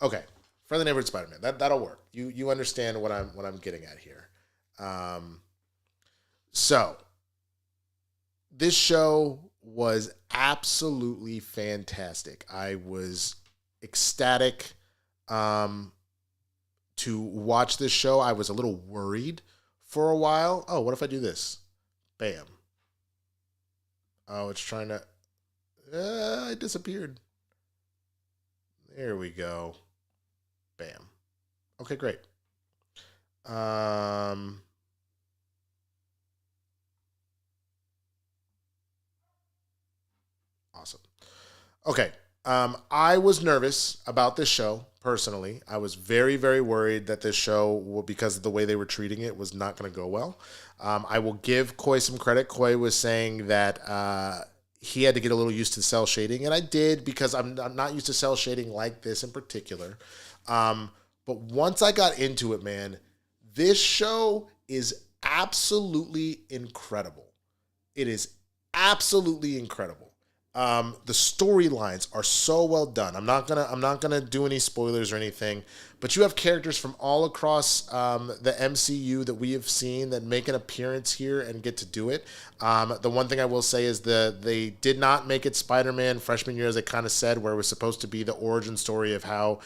Okay. Friendly Neighborhood Spider-Man. That'll work. You understand what I'm getting at here. So this show was absolutely fantastic. I was ecstatic to watch this show. I was a little worried for a while. Oh, what if I do this? Bam. Oh, it's trying to... it disappeared. There we go. Bam. Okay, great. Awesome. Okay. I was nervous about this show, personally. I was very, very worried that this show, because of the way they were treating it, was not going to go well. I will give Coy some credit. Coy was saying that he had to get a little used to cell shading, and I did, because I'm not used to cell shading like this in particular. But once I got into it, man, this show is absolutely incredible. It is absolutely incredible. The storylines are so well done. I'm not gonna do any spoilers or anything, but you have characters from all across the MCU that we have seen that make an appearance here and get to do it. The one thing I will say is they did not make it Spider-Man freshman year, as they kind of said, where it was supposed to be the origin story of how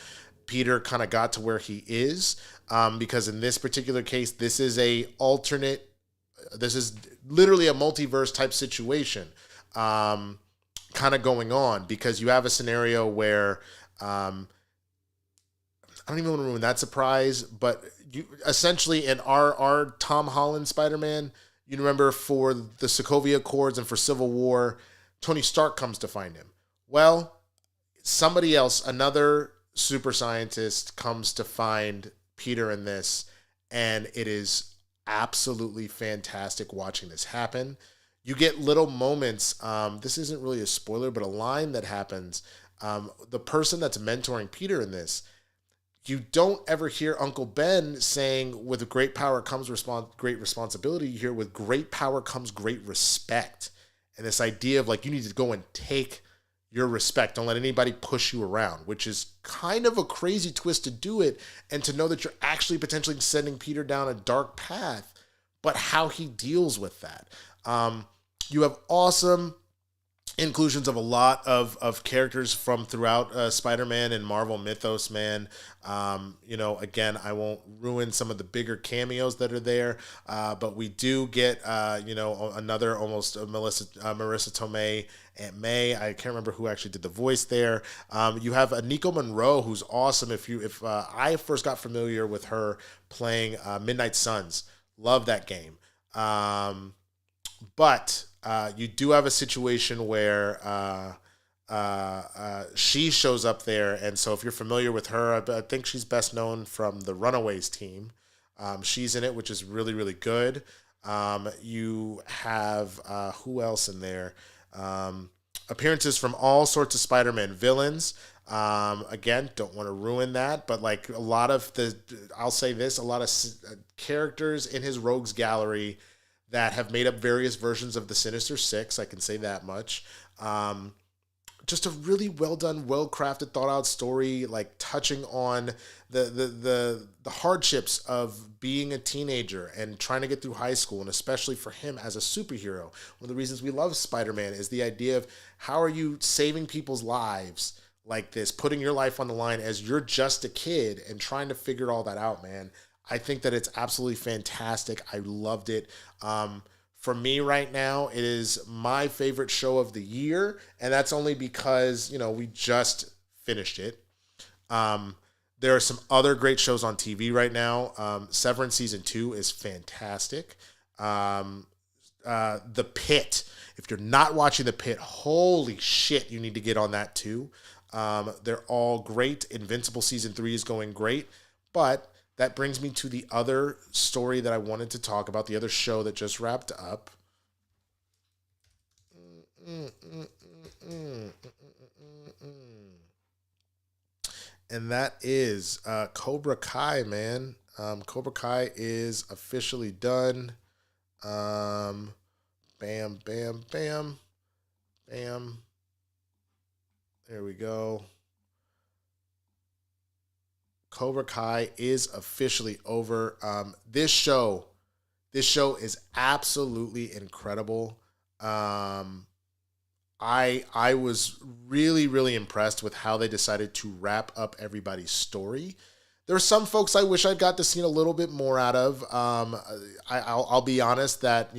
Peter kind of got to where he is. Because in this particular case, this is literally a multiverse type situation. Kind of going on, because you have a scenario where I don't even want to ruin that surprise, but you essentially in our Tom Holland Spider-Man, you remember for the Sokovia Accords and for Civil War, Tony Stark comes to find him. Well, somebody else, another super scientist, comes to find Peter in this, and it is absolutely fantastic watching this happen. You get little moments. This isn't really a spoiler, but a line that happens. The person that's mentoring Peter in this, you don't ever hear Uncle Ben saying, with great power comes great responsibility. You hear, with great power comes great respect. And this idea of, like, you need to go and take your respect. Don't let anybody push you around, which is kind of a crazy twist to do it, and to know that you're actually potentially sending Peter down a dark path, but how he deals with that. You have awesome inclusions of a lot of characters from throughout Spider-Man and Marvel mythos, man. Again, I won't ruin some of the bigger cameos that are there, but we do get, another almost Marissa Tomei, Aunt May. I can't remember who actually did the voice there. You have Nico Monroe, who's awesome. If I first got familiar with her playing Midnight Suns, love that game. But you do have a situation where she shows up there, and so if you're familiar with her, I think she's best known from the Runaways team. She's in it, which is really, really good. You have who else in there? Appearances from all sorts of Spider-Man villains. Again, don't want to ruin that, but like a lot of characters in his rogues gallery that have made up various versions of the Sinister Six. I can say that much. Just a really well done, well crafted, thought out story, like touching on the hardships of being a teenager and trying to get through high school, and especially for him as a superhero. One of the reasons we love Spider-Man is the idea of how are you saving people's lives like this, putting your life on the line as you're just a kid and trying to figure all that out, man. I think that it's absolutely fantastic. I loved it. For me right now, it is my favorite show of the year, and that's only because, we just finished it. There are some other great shows on TV right now. Severance Season 2 is fantastic. The Pit. If you're not watching The Pit, holy shit, you need to get on that too. They're all great. Invincible Season 3 is going great, but that brings me to the other story that I wanted to talk about, the other show that just wrapped up. And that is Cobra Kai, man. Cobra Kai is officially done. Bam, bam, bam, bam. There we go. Cobra Kai is officially over. This show is absolutely incredible. I was really, really impressed with how they decided to wrap up everybody's story. There are some folks I wish I'd got to see a little bit more out of. I'll be honest that,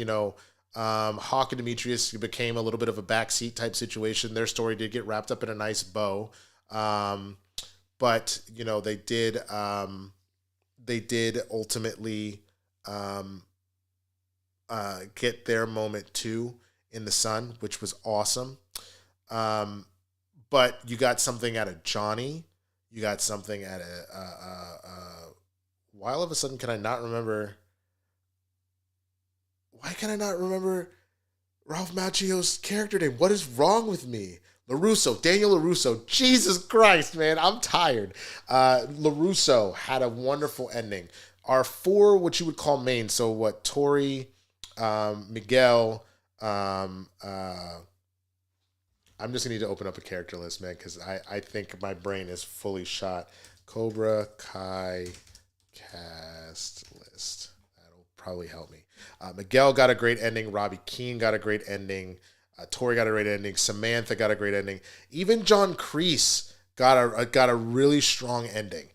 Hawk and Demetrius became a little bit of a backseat type situation. Their story did get wrapped up in a nice bow. But they did ultimately get their moment too in the sun, which was awesome. But you got something out of Johnny. You got something out of why all of a sudden can I not remember? Why can I not remember Ralph Macchio's character name? What is wrong with me? Daniel LaRusso. Jesus Christ, man, I'm tired. LaRusso had a wonderful ending. Our four, what you would call main, so what, Tori, Miguel, I'm just going to need to open up a character list, man, because I think my brain is fully shot. Cobra Kai cast list. That'll probably help me. Miguel got a great ending. Robbie Keane got a great ending. Tori got a great ending. Samantha got a great ending. Even John Kreese got a really strong ending.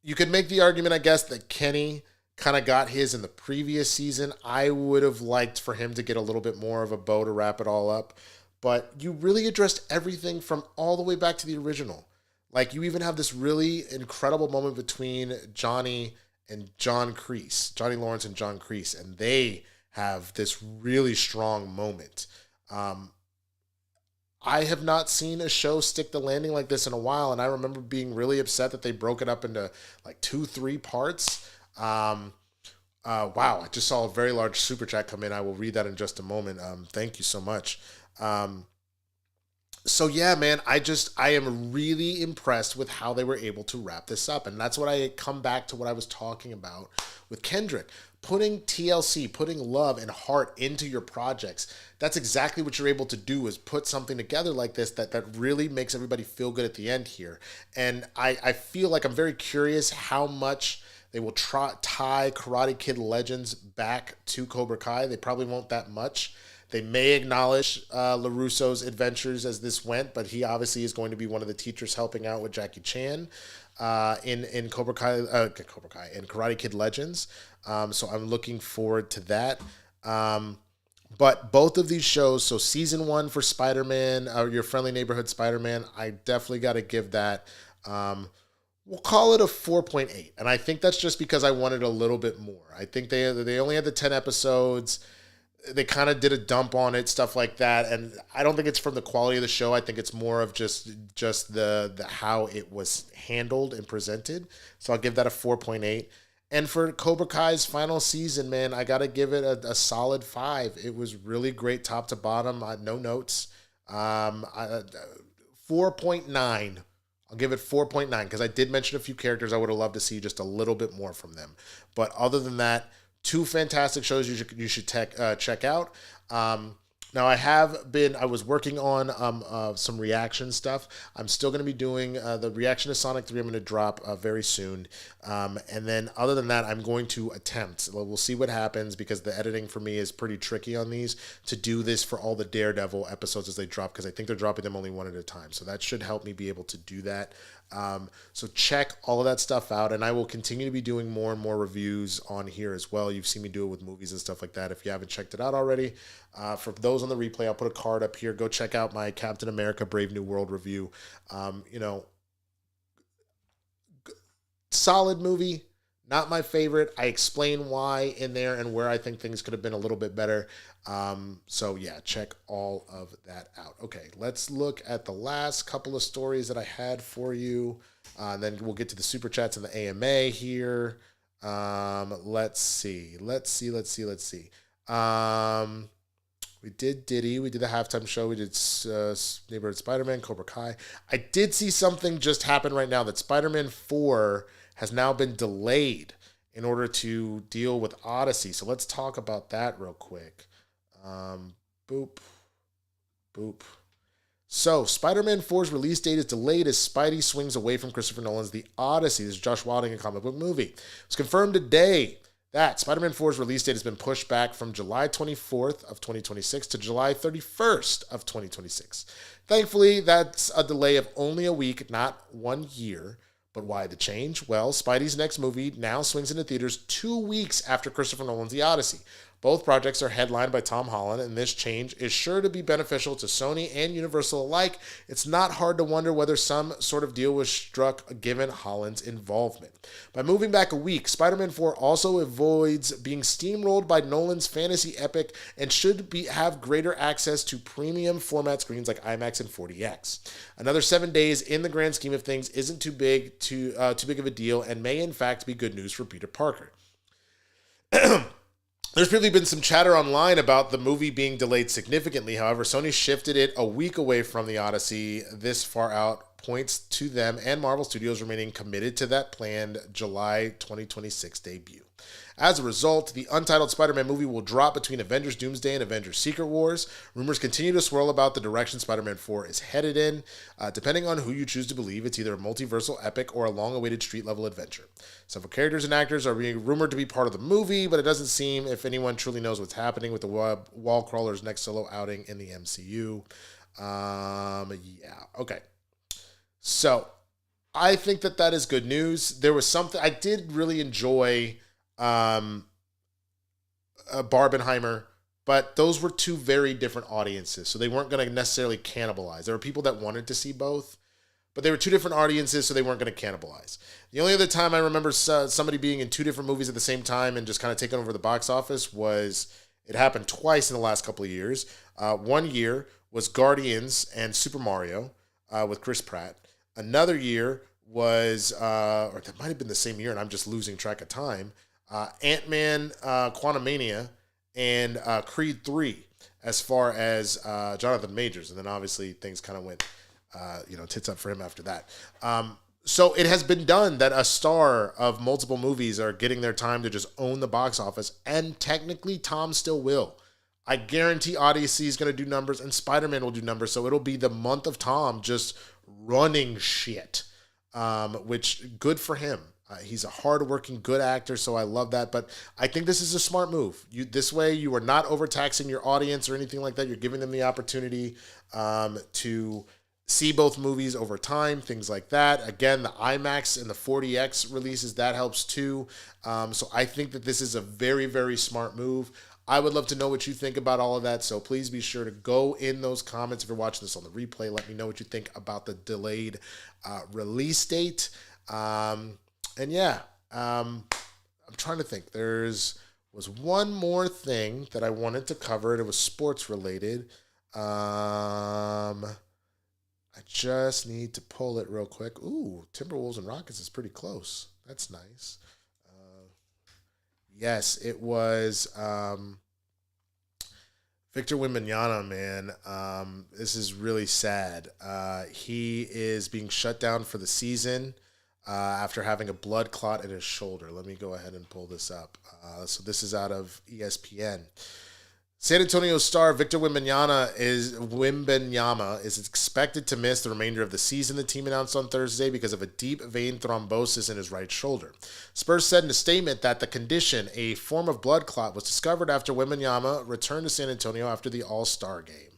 You could make the argument, I guess, that Kenny kind of got his in the previous season. I would have liked for him to get a little bit more of a bow to wrap it all up. But you really addressed everything from all the way back to the original. Like, you even have this really incredible moment between Johnny and John Kreese, Johnny Lawrence and John Kreese, and they have this really strong moment. I have not seen a show stick the landing like this in a while, and I remember being really upset that they broke it up into like 2-3 parts. Wow, I just saw a very large super chat come in. I will read that in just a moment. Thank you so much. So yeah, man, I am really impressed with how they were able to wrap this up. And that's what I come back to what I was talking about with Kendrick. Putting TLC, putting love and heart into your projects. That's exactly what you're able to do, is put something together like this that really makes everybody feel good at the end here. And I feel like I'm very curious how much they will tie Karate Kid Legends back to Cobra Kai. They probably won't that much. They may acknowledge LaRusso's adventures as this went, but he obviously is going to be one of the teachers helping out with Jackie Chan in Cobra Kai, in Karate Kid Legends. So I'm looking forward to that. But both of these shows, so season 1 for Spider-Man, Your Friendly Neighborhood Spider-Man, I definitely got to give that. We'll call it a 4.8. And I think that's just because I wanted a little bit more. I think they only had the 10 episodes. They kind of did a dump on it, stuff like that. And I don't think it's from the quality of the show. I think it's more of just the how it was handled and presented. So I'll give that a 4.8. And for Cobra Kai's final season, man, I got to give it a solid 5. It was really great top to bottom. No notes. 4.9. I'll give it 4.9 because I did mention a few characters I would have loved to see just a little bit more from them. But other than that, 2 fantastic shows you should check out. Now I was working on some reaction stuff. I'm still going to be doing the reaction to Sonic 3. I'm going to drop very soon. And then other than that, I'm going to attempt. We'll see what happens because the editing for me is pretty tricky on these to do this for all the Daredevil episodes as they drop, because I think they're dropping them only one at a time. So that should help me be able to do that. So check all of that stuff out, and I will continue to be doing more and more reviews on here as well. You've seen me do it with movies and stuff like that. If you haven't checked it out already, for those on the replay, I'll put a card up here. Go check out my Captain America Brave New World review. Solid movie. Not my favorite. I explain why in there and where I think things could have been a little bit better. So yeah, check all of that out. Okay, let's look at the last couple of stories that I had for you. Then we'll get to the super chats and the AMA here. Let's see. We did Diddy. We did the halftime show. We did Neighborhood Spider-Man, Cobra Kai. I did see something just happen right now that Spider-Man 4 has now been delayed in order to deal with Odyssey. So let's talk about that real quick. Boop. So Spider-Man 4's release date is delayed as Spidey swings away from Christopher Nolan's The Odyssey. This is Josh Wilding, a comic book movie. It was confirmed today that Spider-Man 4's release date has been pushed back from July 24th of 2026 to July 31st of 2026. Thankfully, that's a delay of only a week, not 1 year. But why the change? Well, Spidey's next movie now swings into theaters 2 weeks after Christopher Nolan's The Odyssey. Both projects are headlined by Tom Holland, and this change is sure to be beneficial to Sony and Universal alike. It's not hard to wonder whether some sort of deal was struck given Holland's involvement. By moving back a week, Spider-Man 4 also avoids being steamrolled by Nolan's fantasy epic and should have greater access to premium format screens like IMAX and 4DX. Another 7 days in the grand scheme of things isn't too big of a deal and may in fact be good news for Peter Parker. There's really been some chatter online about the movie being delayed significantly. However, Sony shifted it a week away from The Odyssey. This far out points to them and Marvel Studios remaining committed to that planned July 2026 debut. As a result, the untitled Spider-Man movie will drop between Avengers Doomsday and Avengers Secret Wars. Rumors continue to swirl about the direction Spider-Man 4 is headed in. Depending on who you choose to believe, it's either a multiversal epic or a long-awaited street-level adventure. Several characters and actors are being rumored to be part of the movie, but it doesn't seem if anyone truly knows what's happening with the Wall Crawler's next solo outing in the MCU. Okay. So, I think that is good news. There was something I did really enjoy Barbenheimer, but those were two very different audiences, so they weren't going to necessarily cannibalize. There were people that wanted to see both, but they were two different audiences, so they weren't going to cannibalize. The only other time I remember somebody being in two different movies at the same time and just kind of taking over the box office was, it happened twice in the last couple of years. 1 year was Guardians and Super Mario with Chris Pratt. Another year was, or that might have been the same year, and I'm just losing track of time, Ant-Man, Quantumania, and Creed 3, as far as Jonathan Majors. And then obviously things kind of went, tits up for him after that. So it has been done that a star of multiple movies are getting their time to just own the box office, and technically Tom still will. I guarantee Odyssey is going to do numbers, and Spider-Man will do numbers, so it'll be the month of Tom just running shit, which, good for him. He's a hardworking, good actor, so I love that. But I think this is a smart move. This way, you are not overtaxing your audience or anything like that. You're giving them the opportunity to see both movies over time, things like that. Again, the IMAX and the 40X releases, that helps too. So I think that this is a very, very smart move. I would love to know what you think about all of that, so please be sure to go in those comments. If you're watching this on the replay, let me know what you think about the delayed release date. I'm trying to think. Was one more thing that I wanted to cover, and it was sports related. I just need to pull it real quick. Ooh, Timberwolves and Rockets is pretty close. That's nice. Yes, it was Victor Wembanyama, man. This is really sad. He is being shut down for the season after having a blood clot in his shoulder. Let me go ahead and pull this up. So this is out of ESPN. San Antonio star Victor Wembanyama is expected to miss the remainder of the season, the team announced on Thursday, because of a deep vein thrombosis in his right shoulder. Spurs said in a statement that the condition, a form of blood clot, was discovered after Wembanyama returned to San Antonio after the All-Star game.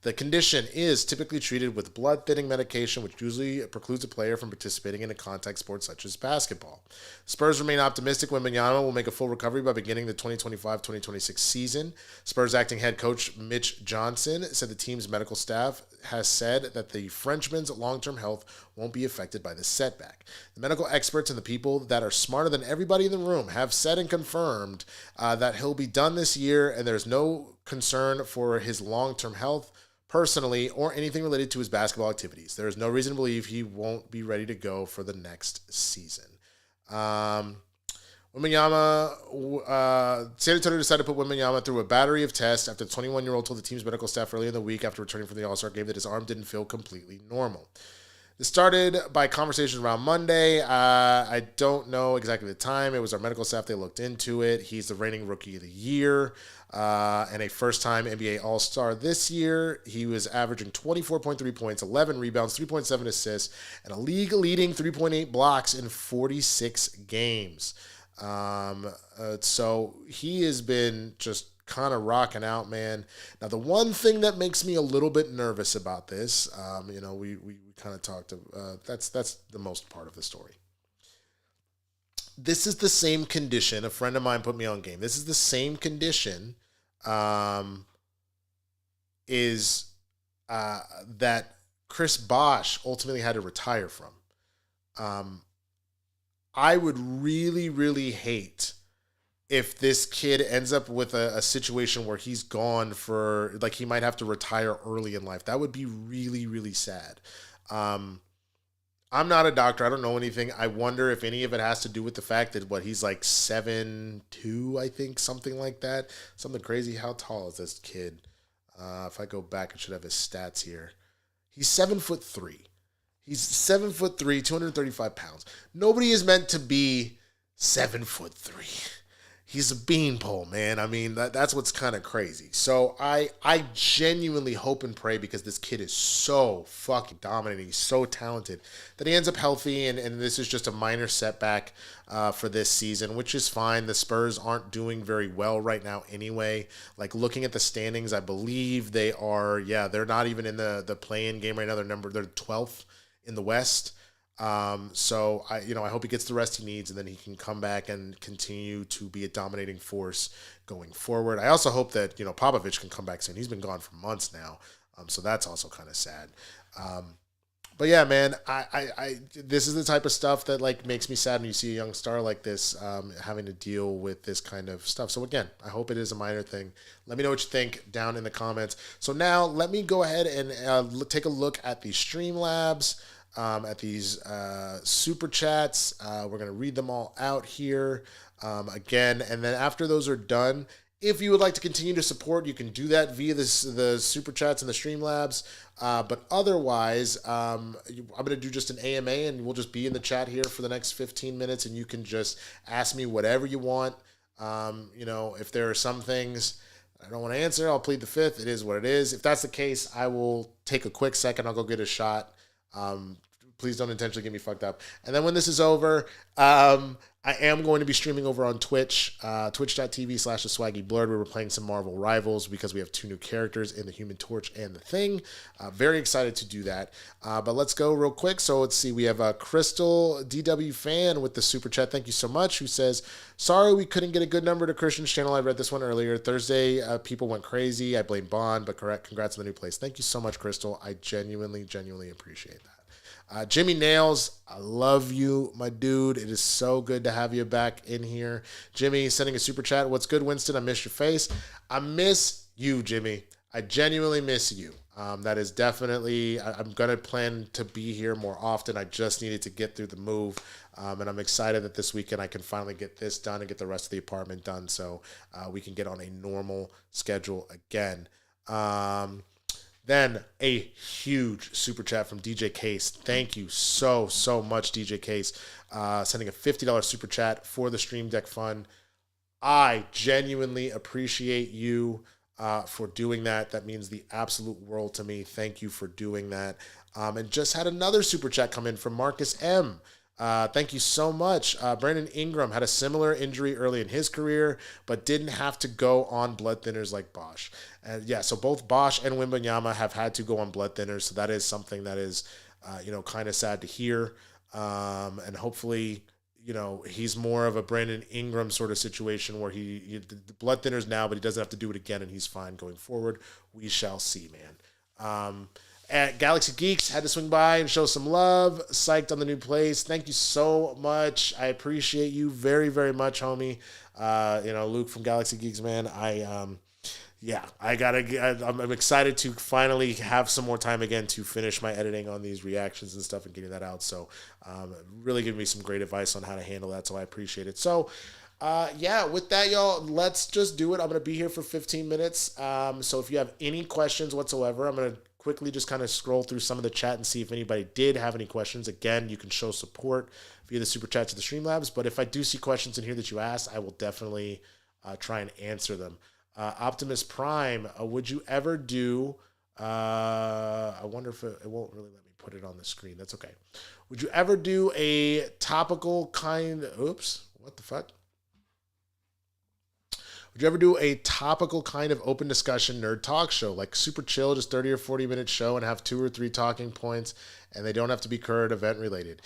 The condition is typically treated with blood-thinning medication, which usually precludes a player from participating in a contact sport such as basketball. Spurs remain optimistic Wembanyama will make a full recovery by beginning the 2025-2026 season. Spurs acting head coach Mitch Johnson said the team's medical staff has said that the Frenchman's long-term health won't be affected by this setback. The medical experts and the people that are smarter than everybody in the room have said and confirmed that he'll be done this year, and there's no concern for his long-term health personally or anything related to his basketball activities. There is no reason to believe he won't be ready to go for the next season. Wembanyama, San Antonio decided to put Wembanyama through a battery of tests after the 21-year-old told the team's medical staff earlier in the week after returning from the All-Star game that his arm didn't feel completely normal. This started by conversations around Monday. I don't know exactly the time. It was our medical staff. They looked into it. He's the reigning Rookie of the Year and a first-time NBA All-Star this year. He was averaging 24.3 points, 11 rebounds, 3.7 assists, and a league-leading 3.8 blocks in 46 games. So he has been just kind of rocking out, man. Now, the one thing that makes me a little bit nervous about this, we kind of talked, that's the most part of the story. This is the same condition. A friend of mine put me on game. This is the same condition that Chris Bosh ultimately had to retire from. I would really, really hate if this kid ends up with a situation where he's gone for, like, he might have to retire early in life. That would be really, really sad. I'm not a doctor. I don't know anything. I wonder if any of it has to do with the fact that he's like 7'2", I think, something like that. Something crazy. How tall is this kid? If I go back, I should have his stats here. He's 7'3". He's 7'3", 235 pounds. Nobody is meant to be 7'3". he's a beanpole, man. I mean, that's what's kind of crazy. So I genuinely hope and pray, because this kid is so fucking dominant. He's so talented that he ends up healthy, and this is just a minor setback for this season, which is fine. The Spurs aren't doing very well right now anyway. Like, looking at the standings, I believe they are, they're not even in the play-in game right now. They're 12th in the West. So I hope he gets the rest he needs, and then he can come back and continue to be a dominating force going forward. I also hope that, Popovich can come back soon. He's been gone for months now. So that's also kind of sad. But yeah, man, I this is the type of stuff that like makes me sad when you see a young star like this, having to deal with this kind of stuff. So again, I hope it is a minor thing. Let me know what you think down in the comments. So now let me go ahead and take a look at the Streamlabs. At these super chats. We're going to read them all out here again. And then after those are done, if you would like to continue to support, you can do that via the super chats and the Streamlabs. But otherwise, I'm going to do just an AMA, and we'll just be in the chat here for the next 15 minutes, and you can just ask me whatever you want. If there are some things I don't want to answer, I'll plead the fifth. It is what it is. If that's the case, I will take a quick second. I'll go get a shot. Please don't intentionally get me fucked up. And then when this is over, I am going to be streaming over on Twitch, twitch.tv/theswaggyblerd, where we're playing some Marvel Rivals, because we have 2 new characters in the Human Torch and the Thing. Very excited to do that. But let's go real quick. So let's see. We have a Crystal DW fan with the super chat. Thank you so much. Who says, sorry we couldn't get a good number to Christian's channel. I read this one earlier. Thursday, people went crazy. I blame Bond, but congrats on the new place. Thank you so much, Crystal. I genuinely appreciate that. Jimmy Nails, I love you, my dude. It is so good to have you back in here. Jimmy sending a super chat. What's good, Winston? I miss your face. I miss you, Jimmy. I genuinely miss you. That is definitely, I'm going to plan to be here more often. I just needed to get through the move. And I'm excited that this weekend I can finally get this done and get the rest of the apartment done, so we can get on a normal schedule again. Then a huge super chat from DJ Case. Thank you so much, DJ Case, sending a $50 super chat for the Stream Deck Fund. I genuinely appreciate you for doing that. That means the absolute world to me. Thank you for doing that. And just had another super chat come in from Marcus M. Thank you so much. Brandon Ingram had a similar injury early in his career, but didn't have to go on blood thinners like Bosch. And so both Bosch and Wembanyama have had to go on blood thinners. So that is something that is, kind of sad to hear. And hopefully, he's more of a Brandon Ingram sort of situation where he the blood thinners now, but he doesn't have to do it again, and he's fine going forward. We shall see, man. At Galaxy Geeks, had to swing by and show some love. Psyched on the new place. Thank you so much. I appreciate you very, very much, homie. Luke from Galaxy Geeks, man. I'm excited to finally have some more time again to finish my editing on these reactions and stuff and getting that out. So, really giving me some great advice on how to handle that. So I appreciate it. So, with that, y'all, let's just do it. I'm going to be here for 15 minutes. So if you have any questions whatsoever, I'm going to quickly just kind of scroll through some of the chat and see if anybody did have any questions. Again, you can show support via the super chat to the Streamlabs, but if I do see questions in here that you asked, I will definitely try and answer them. Optimus Prime, would you ever do, I wonder if it won't really let me put it on the screen. That's okay. Would you ever do a topical kind, what the fuck? Would you ever do a topical kind of open discussion nerd talk show, like super chill, just 30 or 40 minute show, and have 2 or 3 talking points, and they don't have to be current event related?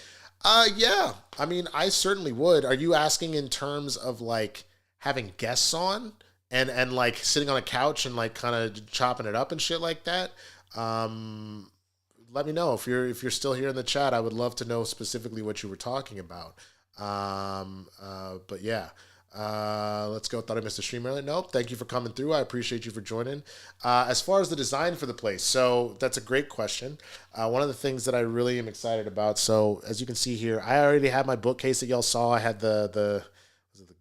Yeah. I mean, I certainly would. Are you asking in terms of like having guests on and like sitting on a couch and like kind of chopping it up and shit like that? Let me know if you're still here in the chat. I would love to know specifically what you were talking about. But yeah. Let's go. Thought I missed a stream earlier. Nope. Thank you for coming through. I appreciate you for joining. As far as the design for the place, so that's a great question. One of the things that I really am excited about. So as you can see here, I already had my bookcase that y'all saw. I had the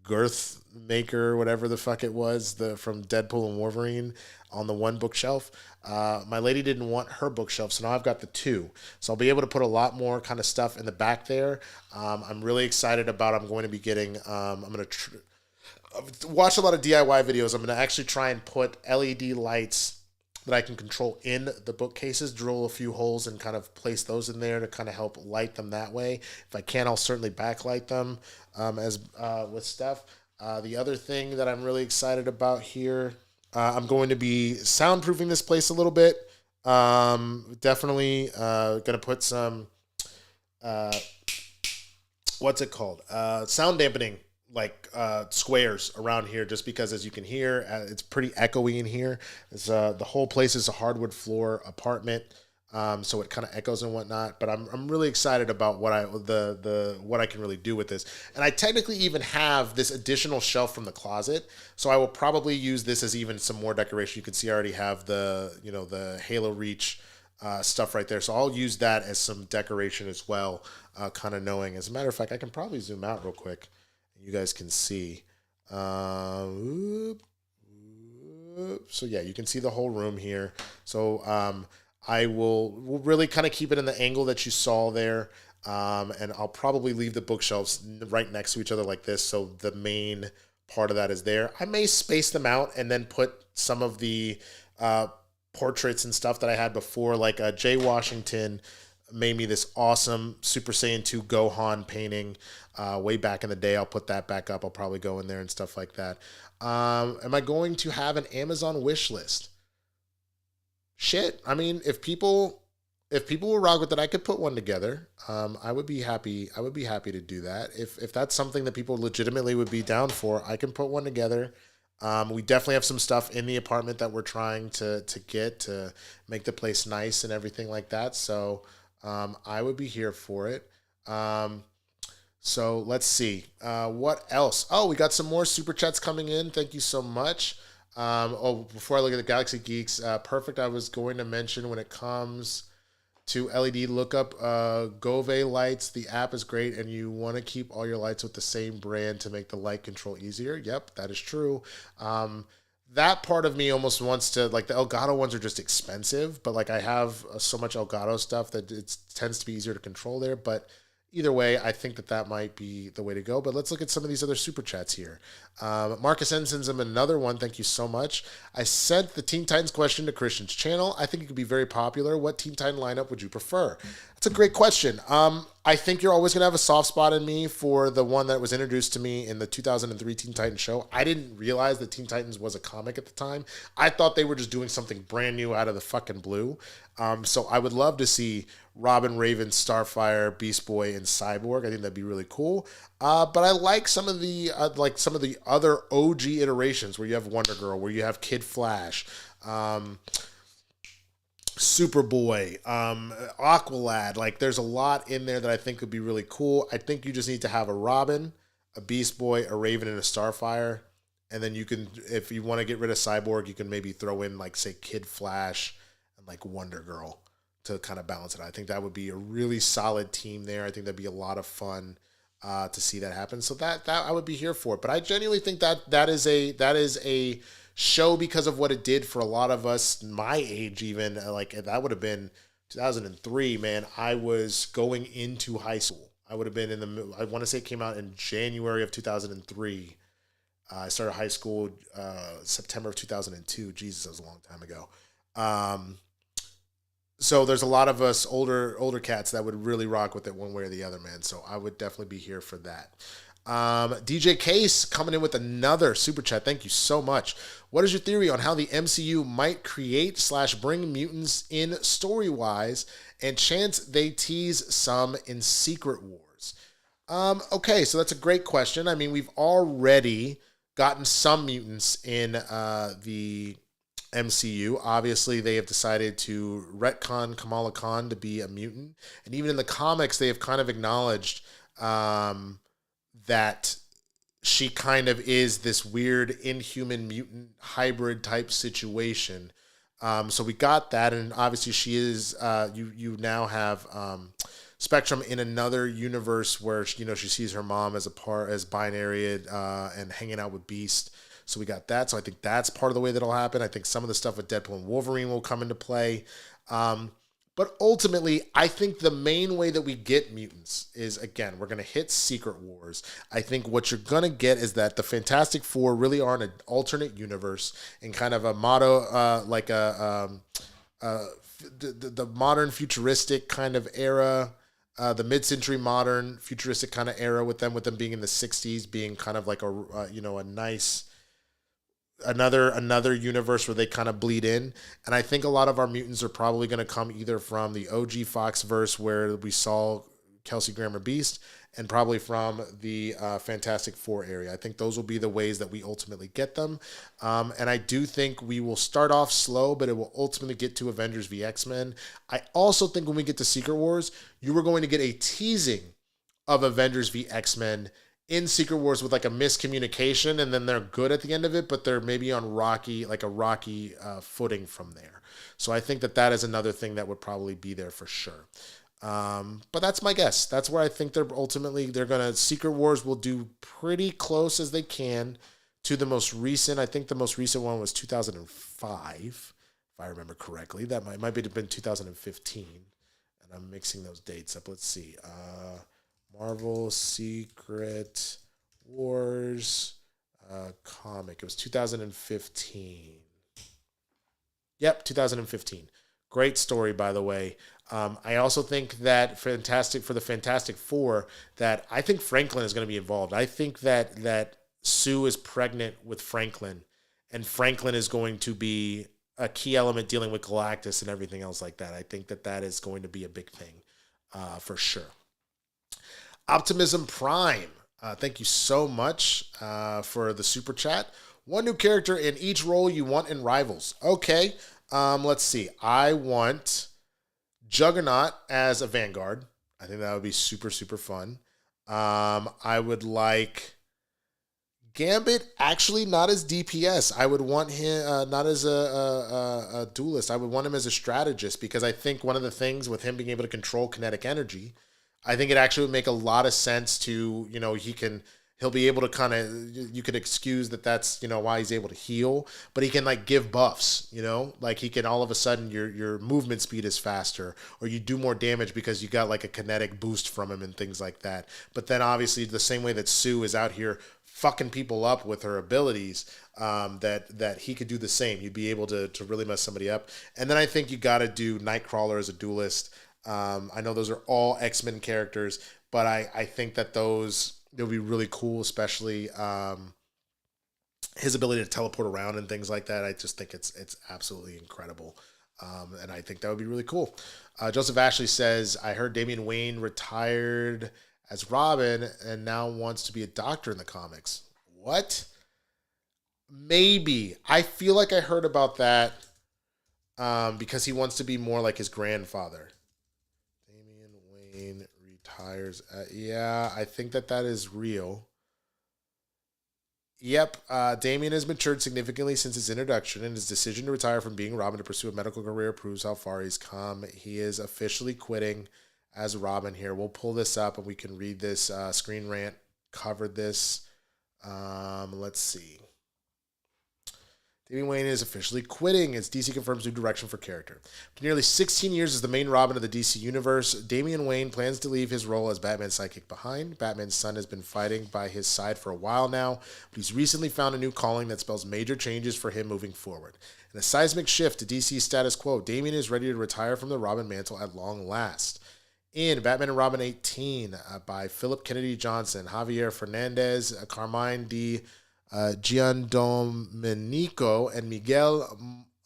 Girth Maker, whatever the fuck it was, from Deadpool and Wolverine on the one bookshelf. My lady didn't want her bookshelf, so now I've got the 2. So I'll be able to put a lot more kind of stuff in the back there. I'm really excited about. I'm going to be getting. I'm watched a lot of DIY videos. I'm going to actually try and put LED lights that I can control in the bookcases, drill a few holes and kind of place those in there to kind of help light them that way. If I can, I'll certainly backlight them with stuff. The other thing that I'm really excited about here, I'm going to be soundproofing this place a little bit. Definitely going to put some, what's it called? Sound dampening, like squares around here, just because, as you can hear, it's pretty echoey in here. It's, the whole place is a hardwood floor apartment, so it kind of echoes and whatnot. But I'm really excited about what I can really do with this. And I technically even have this additional shelf from the closet, so I will probably use this as even some more decoration. You can see I already have the Halo Reach stuff right there, so I'll use that as some decoration as well. Kind of knowing, as a matter of fact, I can probably zoom out real quick. You guys can see. So yeah, you can see the whole room here. So we'll really kind of keep it in the angle that you saw there. And I'll probably leave the bookshelves right next to each other like this, so the main part of that is there. I may space them out and then put some of the portraits and stuff that I had before, like Jay Washington made me this awesome Super Saiyan 2 Gohan painting way back in the day. I'll put that back up. I'll probably go in there and stuff like that. Am I going to have an Amazon wish list? Shit. I mean, if people will rock with it, I could put one together. I would be happy to do that. If that's something that people legitimately would be down for, I can put one together. We definitely have some stuff in the apartment that we're trying to get to make the place nice and everything like that. So I would be here for it. So let's see. What else? Oh, we got some more super chats coming in. Thank you so much. Before I look at the Galaxy Geeks, perfect. I was going to mention, when it comes to LED, look up Gove lights. The app is great, and you want to keep all your lights with the same brand to make the light control easier. Yep, that is true. That part of me almost wants to, like, the Elgato ones are just expensive, but like I have so much Elgato stuff that it tends to be easier to control there. But either way, I think that might be the way to go. But let's look at some of these other super chats here. Marcus N sends him another one. Thank you so much. I sent the Teen Titans question to Christian's channel. I think it could be very popular. What Teen Titan lineup would you prefer? That's a great question. I think you're always going to have a soft spot in me for the one that was introduced to me in the 2003 Teen Titans show. I didn't realize that Teen Titans was a comic at the time. I thought they were just doing something brand new out of the fucking blue. So I would love to see Robin, Raven, Starfire, Beast Boy, and Cyborg. I think that'd be really cool. But I like some of the other OG iterations where you have Wonder Girl, where you have Kid Flash, Superboy, Aqualad. Like, there's a lot in there that I think would be really cool. I think you just need to have a Robin, a Beast Boy, a Raven, and a Starfire. And then you can, if you want to get rid of Cyborg, you can maybe throw in, like, say, Kid Flash and, like, Wonder Girl to kind of balance it out. I think that would be a really solid team there. I think that'd be a lot of fun to see that happen. So that I would be here for it. But I genuinely think that is a show because of what it did for a lot of us my age. Even like that would have been 2003, man. I was going into high school. I would have been I want to say it came out in January of 2003. I started high school September of 2002. Jesus, that was a long time ago. So there's a lot of us older cats that would really rock with it one way or the other, man. So I would definitely be here for that. DJ Case coming in with another super chat. Thank you so much. What is your theory on how the MCU might create / bring mutants in story-wise, and chance they tease some in Secret Wars? Okay, so that's a great question. I mean, we've already gotten some mutants in the MCU. Obviously, they have decided to retcon Kamala Khan to be a mutant. And even in the comics, they have kind of acknowledged that she kind of is this weird inhuman mutant hybrid type situation. So we got that. And obviously she is, you now have Spectrum in another universe where, she sees her mom as binary and hanging out with Beast. So we got that. So I think that's part of the way that'll happen. I think some of the stuff with Deadpool and Wolverine will come into play. But ultimately, I think the main way that we get mutants is, again, we're going to hit Secret Wars. I think what you're going to get is that the Fantastic Four really are in an alternate universe in kind of a motto, like the modern futuristic kind of era, the mid-century modern futuristic kind of era with them being in the 60s, being kind of like a nice... another universe where they kind of bleed in. And I think a lot of our mutants are probably going to come either from the OG Fox verse where we saw Kelsey Grammer Beast, and probably from the Fantastic Four area. I think those will be the ways that we ultimately get them. And I do think we will start off slow, but it will ultimately get to Avengers v X-Men. I also think when we get to Secret Wars, you are going to get a teasing of Avengers v X-Men in Secret Wars with like a miscommunication, and then they're good at the end of it, but they're maybe on a rocky footing from there. So I think that is another thing that would probably be there for sure. But that's my guess. That's where I think Secret Wars will do pretty close as they can to the most recent. I think the most recent one was 2005, if I remember correctly. That might have been 2015, and I'm mixing those dates up. Let's see. Marvel Secret Wars comic. It was 2015. Yep, 2015. Great story, by the way. I also think that for the Fantastic Four, that I think Franklin is going to be involved. I think that Sue is pregnant with Franklin, and Franklin is going to be a key element dealing with Galactus and everything else like that. I think that is going to be a big thing for sure. Optimism Prime, thank you so much for the super chat. One new character in each role you want in Rivals. Okay, let's see. I want Juggernaut as a Vanguard. I think that would be super, super fun. I would like Gambit, actually not as DPS. I would want him not as a duelist. I would want him as a strategist, because I think one of the things with him being able to control kinetic energy, I think it actually would make a lot of sense to, he'll be able to kind of, you could excuse that's, why he's able to heal, but he can like give buffs, like he can all of a sudden your movement speed is faster, or you do more damage because you got like a kinetic boost from him and things like that. But then obviously the same way that Sue is out here fucking people up with her abilities, that he could do the same. You'd be able to really mess somebody up. And then I think you got to do Nightcrawler as a duelist. I know those are all X-Men characters, but I think that they'll be really cool, especially his ability to teleport around and things like that. I just think it's absolutely incredible. And I think that would be really cool. Joseph Ashley says, I heard Damian Wayne retired as Robin and now wants to be a doctor in the comics. What? Maybe. I feel like I heard about that because he wants to be more like his grandfather. Wayne retires. Yeah, I think that is real. Yep, Damian has matured significantly since his introduction, and his decision to retire from being Robin to pursue a medical career proves how far he's come. He is officially quitting as Robin here. We'll pull this up and we can read this. Screen Rant covered this. Let's see. Damian Wayne is officially quitting as DC confirms new direction for character. For nearly 16 years as the main Robin of the DC universe, Damian Wayne plans to leave his role as Batman's sidekick behind. Batman's son has been fighting by his side for a while now, but he's recently found a new calling that spells major changes for him moving forward. In a seismic shift to DC's status quo, Damian is ready to retire from the Robin mantle at long last. In Batman and Robin 18 by Philip Kennedy Johnson, Javier Fernandez, Carmine D. Giandomenico, and Miguel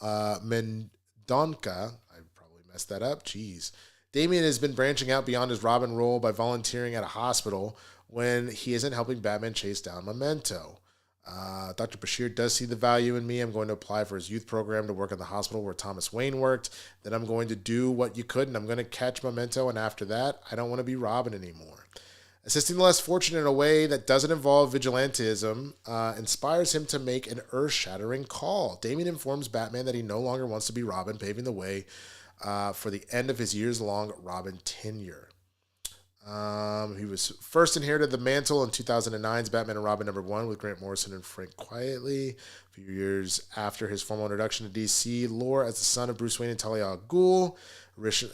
Mendonca. I probably messed that up. Jeez. Damian has been branching out beyond his Robin role by volunteering at a hospital when he isn't helping Batman chase down Memento. Dr. Bashir does see the value in me. I'm going to apply for his youth program to work in the hospital where Thomas Wayne worked. Then I'm going to do what you could, and I'm going to catch Memento, and after that, I don't want to be Robin anymore. Assisting the less fortunate in a way that doesn't involve vigilantism inspires him to make an earth-shattering call. Damian informs Batman that he no longer wants to be Robin, paving the way for the end of his years-long Robin tenure. He was first inherited the mantle in 2009's Batman and Robin #1 with Grant Morrison and Frank Quietly. A few years after his formal introduction to DC lore as the son of Bruce Wayne and Talia al Ghul,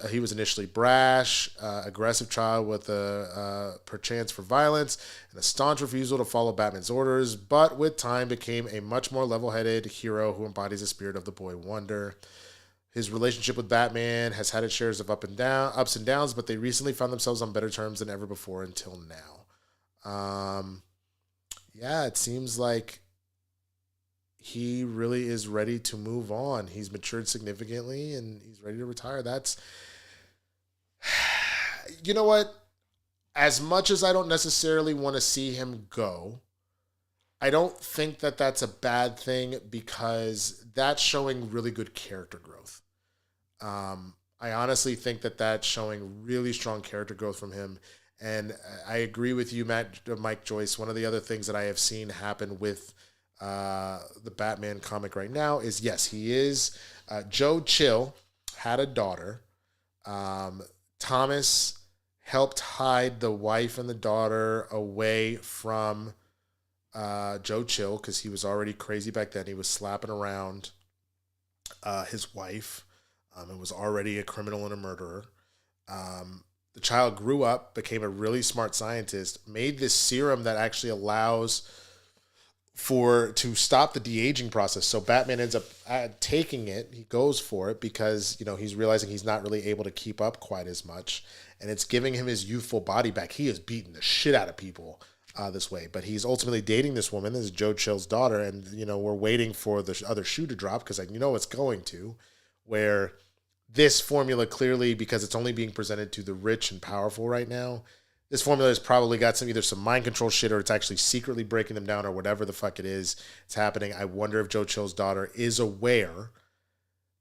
he was initially brash, aggressive child with a perchance for violence, and a staunch refusal to follow Batman's orders, but with time became a much more level-headed hero who embodies the spirit of the boy wonder. His relationship with Batman has had its shares of ups and downs, but they recently found themselves on better terms than ever before until now. Yeah, it seems like he really is ready to move on. He's matured significantly, and he's ready to retire. That's, you know what? As much as I don't necessarily want to see him go, I don't think that that's a bad thing because that's showing really good character growth. I honestly think that that's showing really strong character growth from him. And I agree with you, Mike Joyce. One of the other things that I have seen happen with the Batman comic right now is, yes, he is. Joe Chill had a daughter. Thomas helped hide the wife and the daughter away from Joe Chill because he was already crazy back then. He was slapping around his wife and was already a criminal and a murderer. The child grew up, became a really smart scientist, made this serum that actually allows to stop the de-aging process. So Batman ends up taking it. He goes for it because, he's realizing he's not really able to keep up quite as much. And it's giving him his youthful body back. He is beating the shit out of people this way. But he's ultimately dating this woman. This is Joe Chill's daughter. And, we're waiting for the other shoe to drop because it's going to. Where this formula clearly, because it's only being presented to the rich and powerful right now, this formula has probably got either some mind control shit or it's actually secretly breaking them down or whatever the fuck it is. It's happening. I wonder if Joe Chill's daughter is aware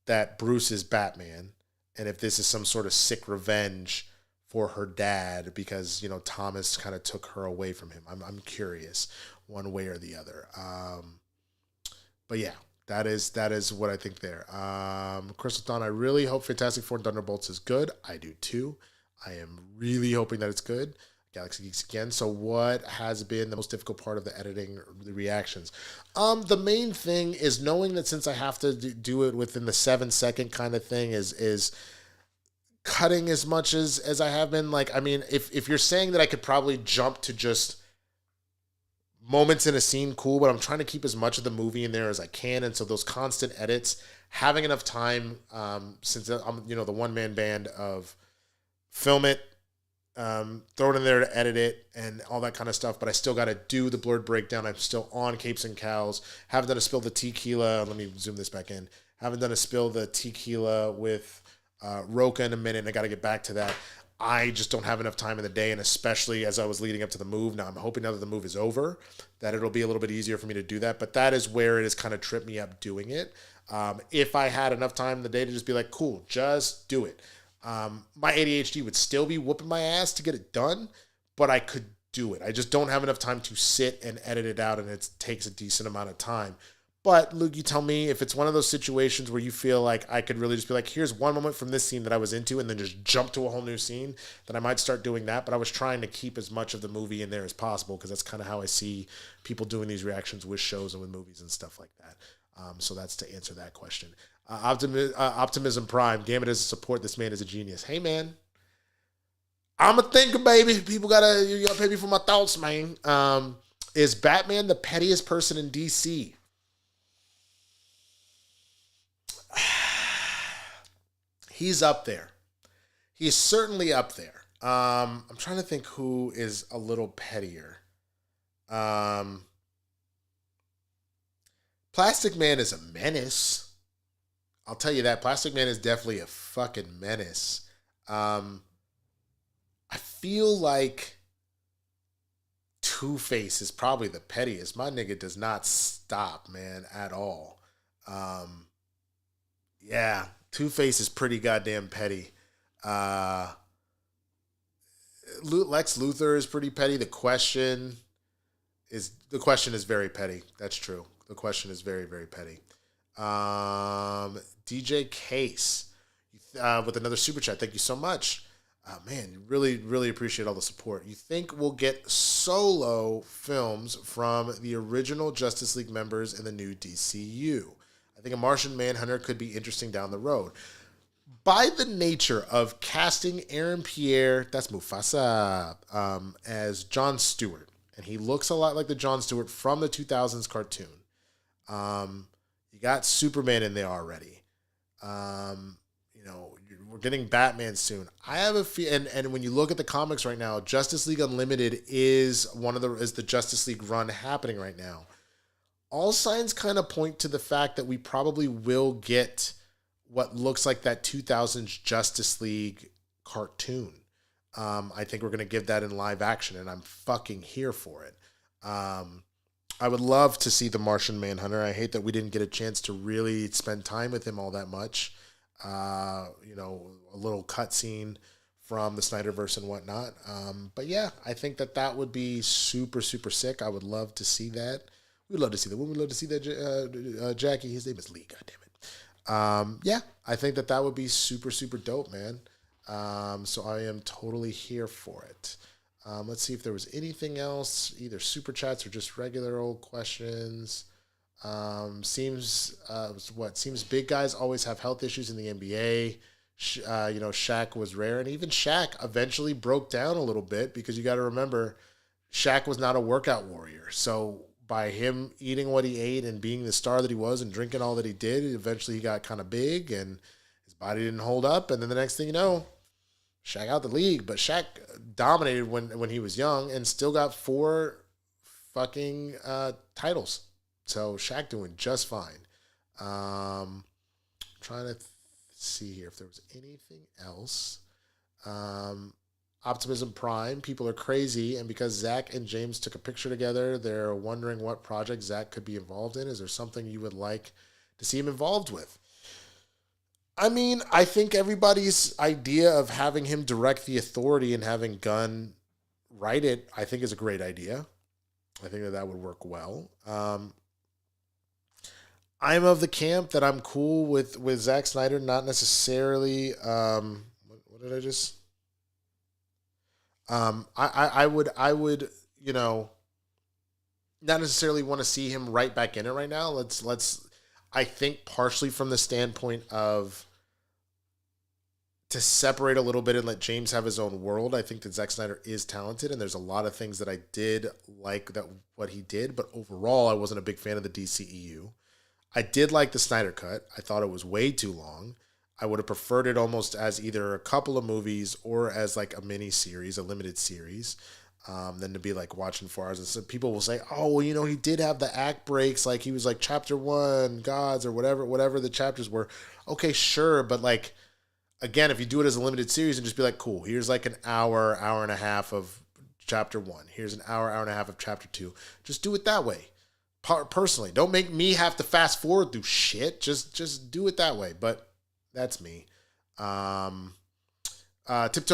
that Bruce is Batman and if this is some sort of sick revenge for her dad because, Thomas kind of took her away from him. I'm curious one way or the other. But yeah. That is what I think there. Crystal Dawn, I really hope Fantastic Four and Thunderbolts is good. I do too. I am really hoping that it's good. Galaxy Geeks again. So what has been the most difficult part of the editing, the reactions? The main thing is knowing that since I have to do it within the 7-second kind of thing is cutting as much as I have been. Like, I mean, if you're saying that I could probably jump to just moments in a scene, cool, but I'm trying to keep as much of the movie in there as I can, and so those constant edits, having enough time, since I'm the one-man band of film it, throw it in there to edit it, and all that kind of stuff, but I still got to do the Blerd Breakdown. I'm still on Capes and Cows. Haven't done a spill the tequila. Let me zoom this back in. Haven't done a spill the tequila with Roca in a minute, and I got to get back to that. I just don't have enough time in the day, and especially as I was leading up to the move. Now I'm hoping now that the move is over, that it'll be a little bit easier for me to do that. But that is where it has kind of tripped me up doing it. If I had enough time in the day to just be like, cool, just do it. My ADHD would still be whooping my ass to get it done, but I could do it. I just don't have enough time to sit and edit it out, and it takes a decent amount of time. But Luke, you tell me if it's one of those situations where you feel like I could really just be like, here's one moment from this scene that I was into and then just jump to a whole new scene, then I might start doing that. But I was trying to keep as much of the movie in there as possible because that's kind of how I see people doing these reactions with shows and with movies and stuff like that. So that's to answer that question. Optimism Prime, Gambit as a support, this man is a genius. Hey, man. I'm a thinker, baby. People you gotta pay me for my thoughts, man. Is Batman the pettiest person in DC? He's up there. He's certainly up there. I'm trying to think who is a little pettier. Plastic Man is a menace. I'll tell you that. Plastic Man is definitely a fucking menace. I feel like Two-Face is probably the pettiest. My nigga does not stop, man, at all. Yeah, Two-Face is pretty goddamn petty. Lex Luthor is pretty petty. The question is very petty. That's true. The question is very, very petty. DJ Case with another super chat. Thank you so much. Man, really, really appreciate all the support. You think we'll get solo films from the original Justice League members in the new DCU? I think a Martian Manhunter could be interesting down the road. By the nature of casting Aaron Pierre, that's Mufasa, as Jon Stewart, and he looks a lot like the Jon Stewart from the 2000s cartoon. You got Superman in there already. We're getting Batman soon. I have a feel, and when you look at the comics right now, Justice League Unlimited is the Justice League run happening right now. All signs kind of point to the fact that we probably will get what looks like that 2000s Justice League cartoon. I think we're going to give that in live action, and I'm fucking here for it. I would love to see the Martian Manhunter. I hate that we didn't get a chance to really spend time with him all that much. A little cutscene from the Snyderverse and whatnot. But yeah, I think that would be super, super sick. I would love to see that. We'd love to see that. Would we love to see that, Jackie? His name is Lee, goddammit. Yeah, I think that would be super, super dope, man. So I am totally here for it. Let's see if there was anything else, either super chats or just regular old questions. Seems big guys always have health issues in the NBA. Shaq was rare, and even Shaq eventually broke down a little bit because you got to remember, Shaq was not a workout warrior. So by him eating what he ate and being the star that he was and drinking all that he did, eventually he got kind of big and his body didn't hold up. And then the next thing you know, Shaq out the league. But Shaq dominated when he was young and still got 4 fucking titles. So Shaq doing just fine. Trying to see here if there was anything else. Optimism Prime, people are crazy, and because Zach and James took a picture together, they're wondering what project Zach could be involved in. Is there something you would like to see him involved with? I mean, I think everybody's idea of having him direct The Authority and having Gunn write it, I think is a great idea. I think that would work well. I'm of the camp that I'm cool with Zack Snyder, not necessarily. What did I just? I would, not necessarily want to see him right back in it right now. Let's. I think partially from the standpoint of to separate a little bit and let James have his own world. I think that Zack Snyder is talented, and there's a lot of things that I did like what he did, but overall, I wasn't a big fan of the DCEU. I did like the Snyder Cut. I thought it was way too long. I would have preferred it almost as either a couple of movies or as like a mini series, a limited series, than to be like watching 4 hours. And so people will say, oh, well, he did have the act breaks. Like he was like chapter 1, gods, or whatever the chapters were. Okay, sure. But like, again, if you do it as a limited series and just be like, cool, here's like an hour and a half of chapter 1. Here's an hour and a half of chapter 2. Just do it that way. Personally, don't make me have to fast forward through shit. Just do it that way. But that's me. Tiptoe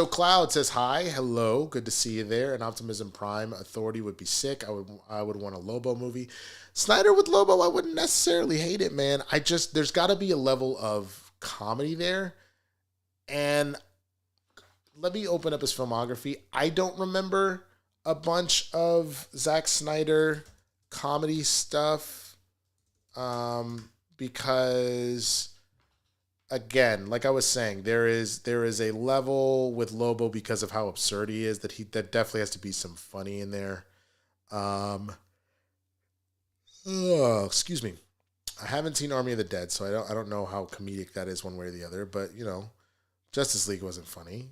Cloud says hi, hello, good to see you there. And Optimism Prime, Authority would be sick. I would want a Lobo movie. Snyder with Lobo, I wouldn't necessarily hate it, man. There's got to be a level of comedy there. And let me open up his filmography. I don't remember a bunch of Zack Snyder comedy stuff, because again, like I was saying, there is a level with Lobo because of how absurd he is that definitely has to be some funny in there. Excuse me. I haven't seen Army of the Dead, so I don't know how comedic that is one way or the other, but Justice League wasn't funny.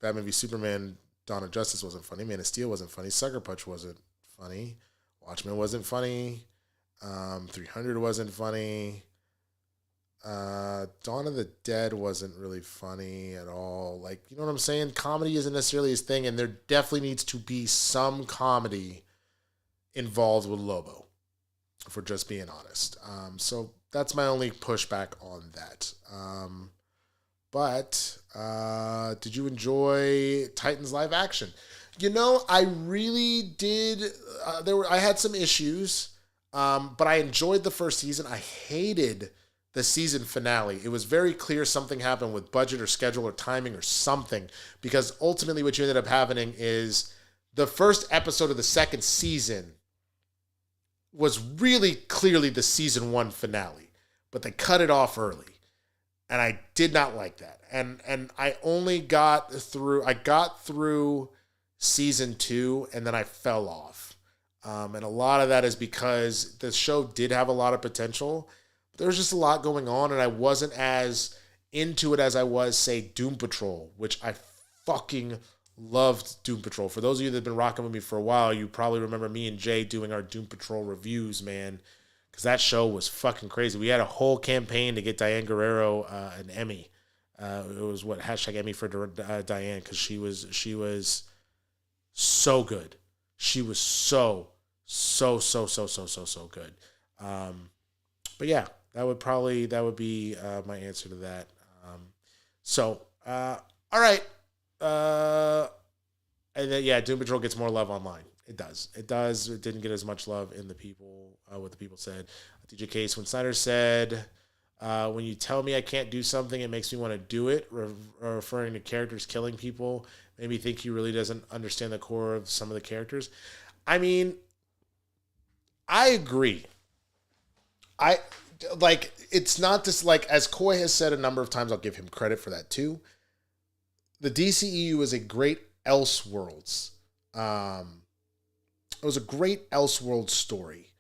Batman v Superman Dawn of Justice wasn't funny. Man of Steel wasn't funny. Sucker Punch wasn't funny. Watchmen wasn't funny. 300 wasn't funny. Dawn of the Dead wasn't really funny at all. Like, you know what I'm saying? Comedy isn't necessarily his thing, and there definitely needs to be some comedy involved with Lobo, if we're just being honest. So that's my only pushback on that. But did you enjoy Titans live action? I really did. I had some issues, but I enjoyed the first season. I hated the season finale. It was very clear something happened with budget or schedule or timing or something, because ultimately what you ended up happening is the first episode of the second season was really clearly the season 1 finale, but they cut it off early. And I did not like that. And I only got through season 2, and then I fell off. And a lot of that is because the show did have a lot of potential. There was just a lot going on, and I wasn't as into it as I was, say, Doom Patrol, which I fucking loved Doom Patrol. For those of you that have been rocking with me for a while, you probably remember me and Jay doing our Doom Patrol reviews, man, because that show was fucking crazy. We had a whole campaign to get Diane Guerrero an Emmy. It was #Emmy for Diane, because she was so good. She was so good. But yeah, that would be my answer to that. All right. And then, yeah, Doom Patrol gets more love online. It does. It didn't get as much love in the people, what the people said. DJ Case, when Snyder said, when you tell me I can't do something, it makes me want to do it, referring to characters killing people, made me think he really doesn't understand the core of some of the characters. I mean, I agree. It's not just like, as Coy has said a number of times, I'll give him credit for that too. The DCEU is a great Elseworlds. It was a great Elseworlds story.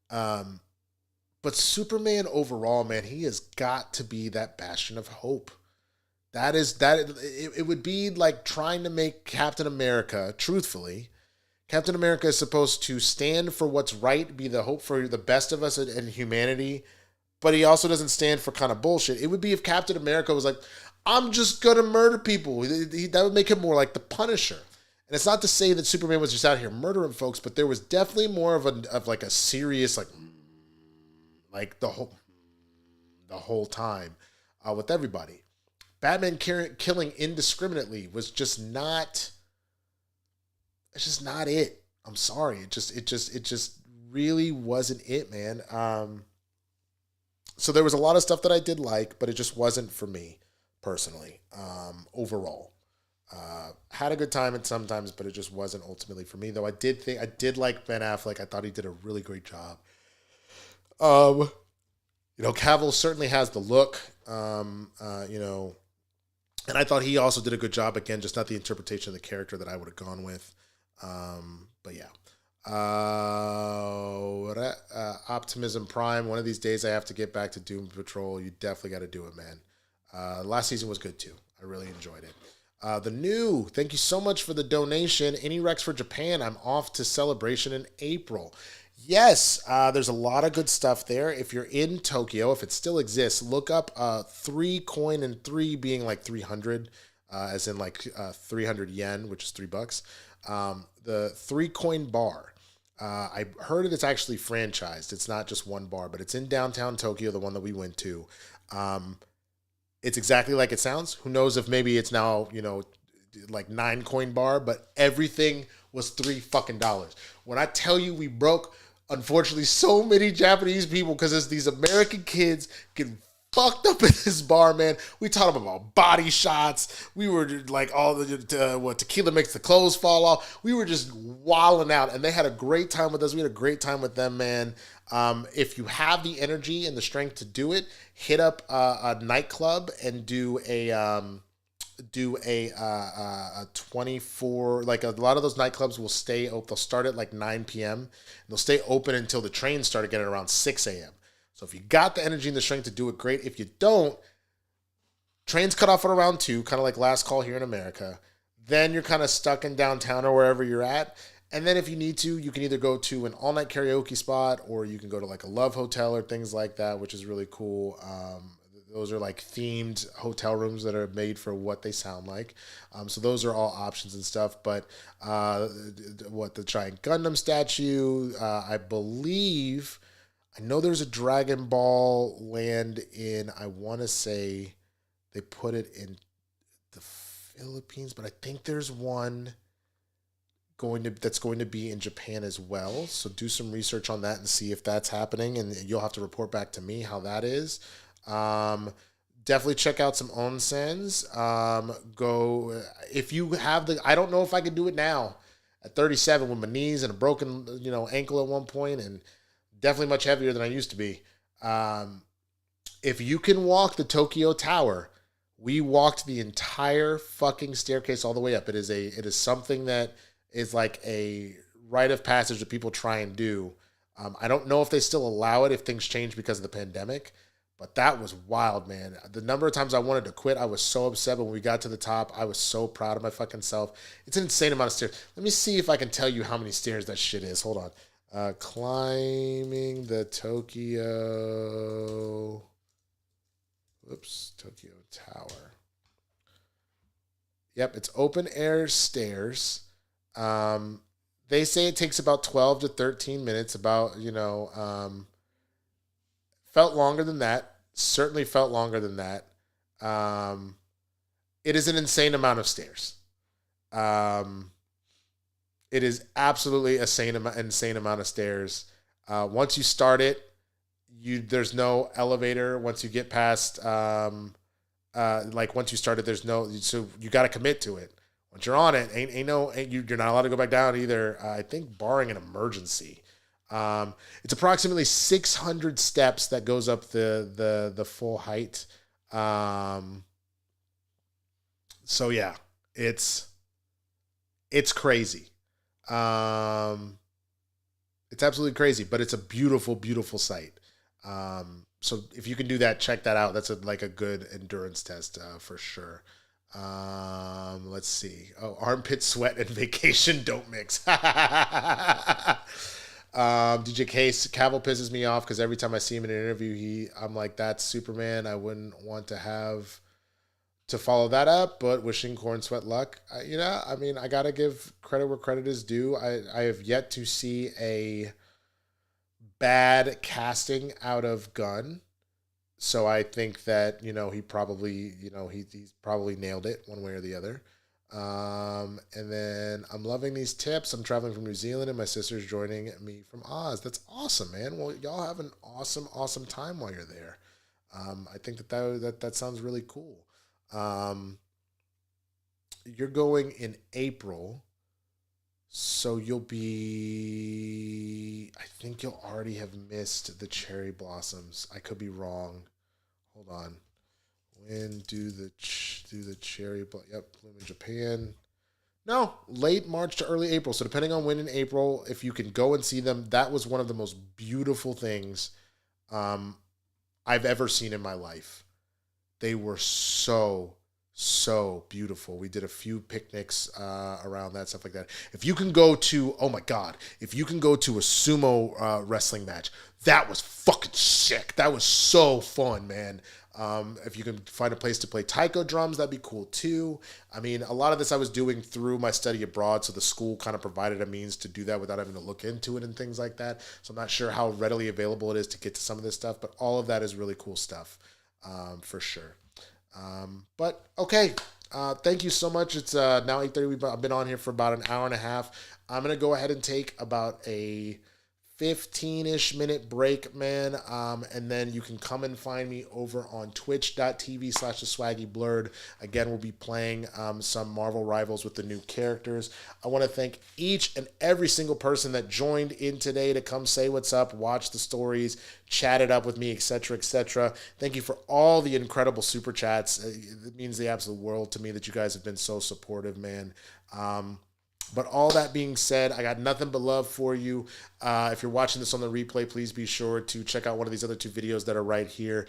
But Superman overall, man, he has got to be that bastion of hope. It would be like trying to make Captain America, truthfully, Captain America is supposed to stand for what's right, be the hope for the best of us and humanity, but he also doesn't stand for kind of bullshit. It would be if Captain America was like, I'm just going to murder people. That would make him more like the Punisher. And it's not to say that Superman was just out here murdering folks, but there was definitely more of a serious, like the whole time with everybody. Batman killing indiscriminately was just not. It's just not it. I'm sorry. It just really wasn't it, man. So there was a lot of stuff that I did like, but it just wasn't for me personally. Overall, had a good time at sometimes, but it just wasn't ultimately for me. Though I did like Ben Affleck. I thought he did a really great job. Cavill certainly has the look. And I thought he also did a good job. Again, just not the interpretation of the character that I would have gone with. But yeah. Optimism Prime. One of these days I have to get back to Doom Patrol. You definitely got to do it, man. Last season was good too. I really enjoyed it. Thank you so much for the donation. Any Rex for Japan. I'm off to Celebration in April. Yes, there's a lot of good stuff there. If you're in Tokyo, if it still exists, look up 3 coin and 3 being like 300, as in like 300 yen, which is $3. The 3 coin bar. I heard it's actually franchised. It's not just one bar, but it's in downtown Tokyo, the one that we went to. It's exactly like it sounds. Who knows if maybe it's now, like 9 coin bar, but everything was $3 fucking. When I tell you we broke, unfortunately, so many Japanese people, because it's these American kids getting fucked up in this bar, man. We taught them about body shots. We were like all the tequila makes the clothes fall off. We were just wilding out, and they had a great time with us. We had a great time with them, man. If you have the energy and the strength to do it, hit up a nightclub and do a 24, like a lot of those nightclubs will stay open. They'll start at like 9 p.m. and they'll stay open until the trains start again at around 6 a.m. So if you got the energy and the strength to do it, great. If you don't, trains cut off at around 2, kind of like last call here in America. Then you're kind of stuck in downtown or wherever you're at. And then if you need to, you can either go to an all-night karaoke spot, or you can go to like a Love Hotel or things like that, which is really cool. Those are like themed hotel rooms that are made for what they sound like. So those are all options and stuff. But the giant Gundam statue, I know there's a Dragon Ball land in, I want to say they put it in the Philippines, but I think there's one that's going to be in Japan as well. So do some research on that and see if that's happening, and you'll have to report back to me how that is. Definitely check out some onsens. Go if you have the. I don't know if I can do it now at 37 with my knees and a broken ankle at one point, and definitely much heavier than I used to be. If you can walk the Tokyo Tower, we walked the entire fucking staircase all the way up. It is something that is like a rite of passage that people try and do. I don't know if they still allow it if things change because of the pandemic, but that was wild, man. The number of times I wanted to quit, I was so upset. But when we got to the top, I was so proud of my fucking self. It's an insane amount of stairs. Let me see if I can tell you how many stairs that shit is. Hold on. Climbing the Tokyo Tower. Yep, it's open air stairs. They say it takes about 12 to 13 minutes, felt longer than that. Certainly felt longer than that. It is an insane amount of stairs. It is absolutely insane amount of stairs. Once you start it, there's no elevator. Once you get past, once you start it, there's no. So you got to commit to it. Once you're on it, you're not allowed to go back down either. I think barring an emergency. It's approximately 600 steps that goes up the full height. So yeah, it's crazy. It's absolutely crazy, but it's a beautiful, beautiful sight. So if you can do that, check that out. That's a good endurance test for sure. Let's see. Oh, armpit sweat and vacation don't mix. DJ Case, Cavill pisses me off because every time I see him in an interview, I'm like, that's Superman. I wouldn't want to have to follow that up, but wishing Corn Sweat luck. I got to give credit where credit is due. I have yet to see a bad casting out of Gunn. So I think that, he probably, he's probably nailed it one way or the other. And then I'm loving these tips. I'm traveling from New Zealand and my sister's joining me from Oz. That's awesome, man. Well, y'all have an awesome, awesome time while you're there. I think that sounds really cool. You're going in April, so I think you'll already have missed the cherry blossoms. I could be wrong. Hold on. When do the cherry bloom in Japan? No, late March to early April. So depending on when in April, if you can go and see them, that was one of the most beautiful things I've ever seen in my life. They were so beautiful. We did a few picnics around that, stuff like that. If you can go to a sumo wrestling match, that was fucking sick. That was so fun, man. If you can find a place to play taiko drums, that'd be cool too. I mean, a lot of this I was doing through my study abroad, so the school kind of provided a means to do that without having to look into it and things like that. So I'm not sure how readily available it is to get to some of this stuff, but all of that is really cool stuff, for sure. But okay, thank you so much. It's now 8:30. I've been on here for about an hour and a half. I'm gonna go ahead and take about a 15-ish minute break, man. And then you can come and find me over on twitch.tv/theswaggyblerd. Again, we'll be playing some Marvel Rivals with the new characters. I want to thank each and every single person that joined in today to come say what's up, watch the stories, chat it up with me, etc., etc. Thank you for all the incredible super chats. It means the absolute world to me that you guys have been so supportive, man. But all that being said, I got nothing but love for you. If you're watching this on the replay, please be sure to check out one of these other two videos that are right here.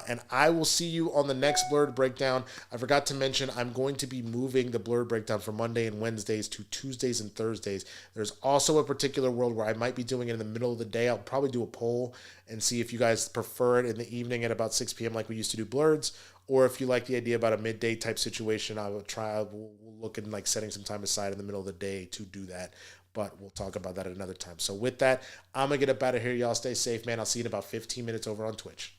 And I will see you on the next Blerd Breakdown. I forgot to mention, I'm going to be moving the Blerd Breakdown from Monday and Wednesdays to Tuesdays and Thursdays. There's also a particular world where I might be doing it in the middle of the day. I'll probably do a poll and see if you guys prefer it in the evening at about 6 p.m. like we used to do Blerds, or if you like the idea about a midday type situation. We'll look at setting some time aside in the middle of the day to do that. But we'll talk about that at another time. So with that, I'm going to get up out of here. Y'all stay safe, man. I'll see you in about 15 minutes over on Twitch.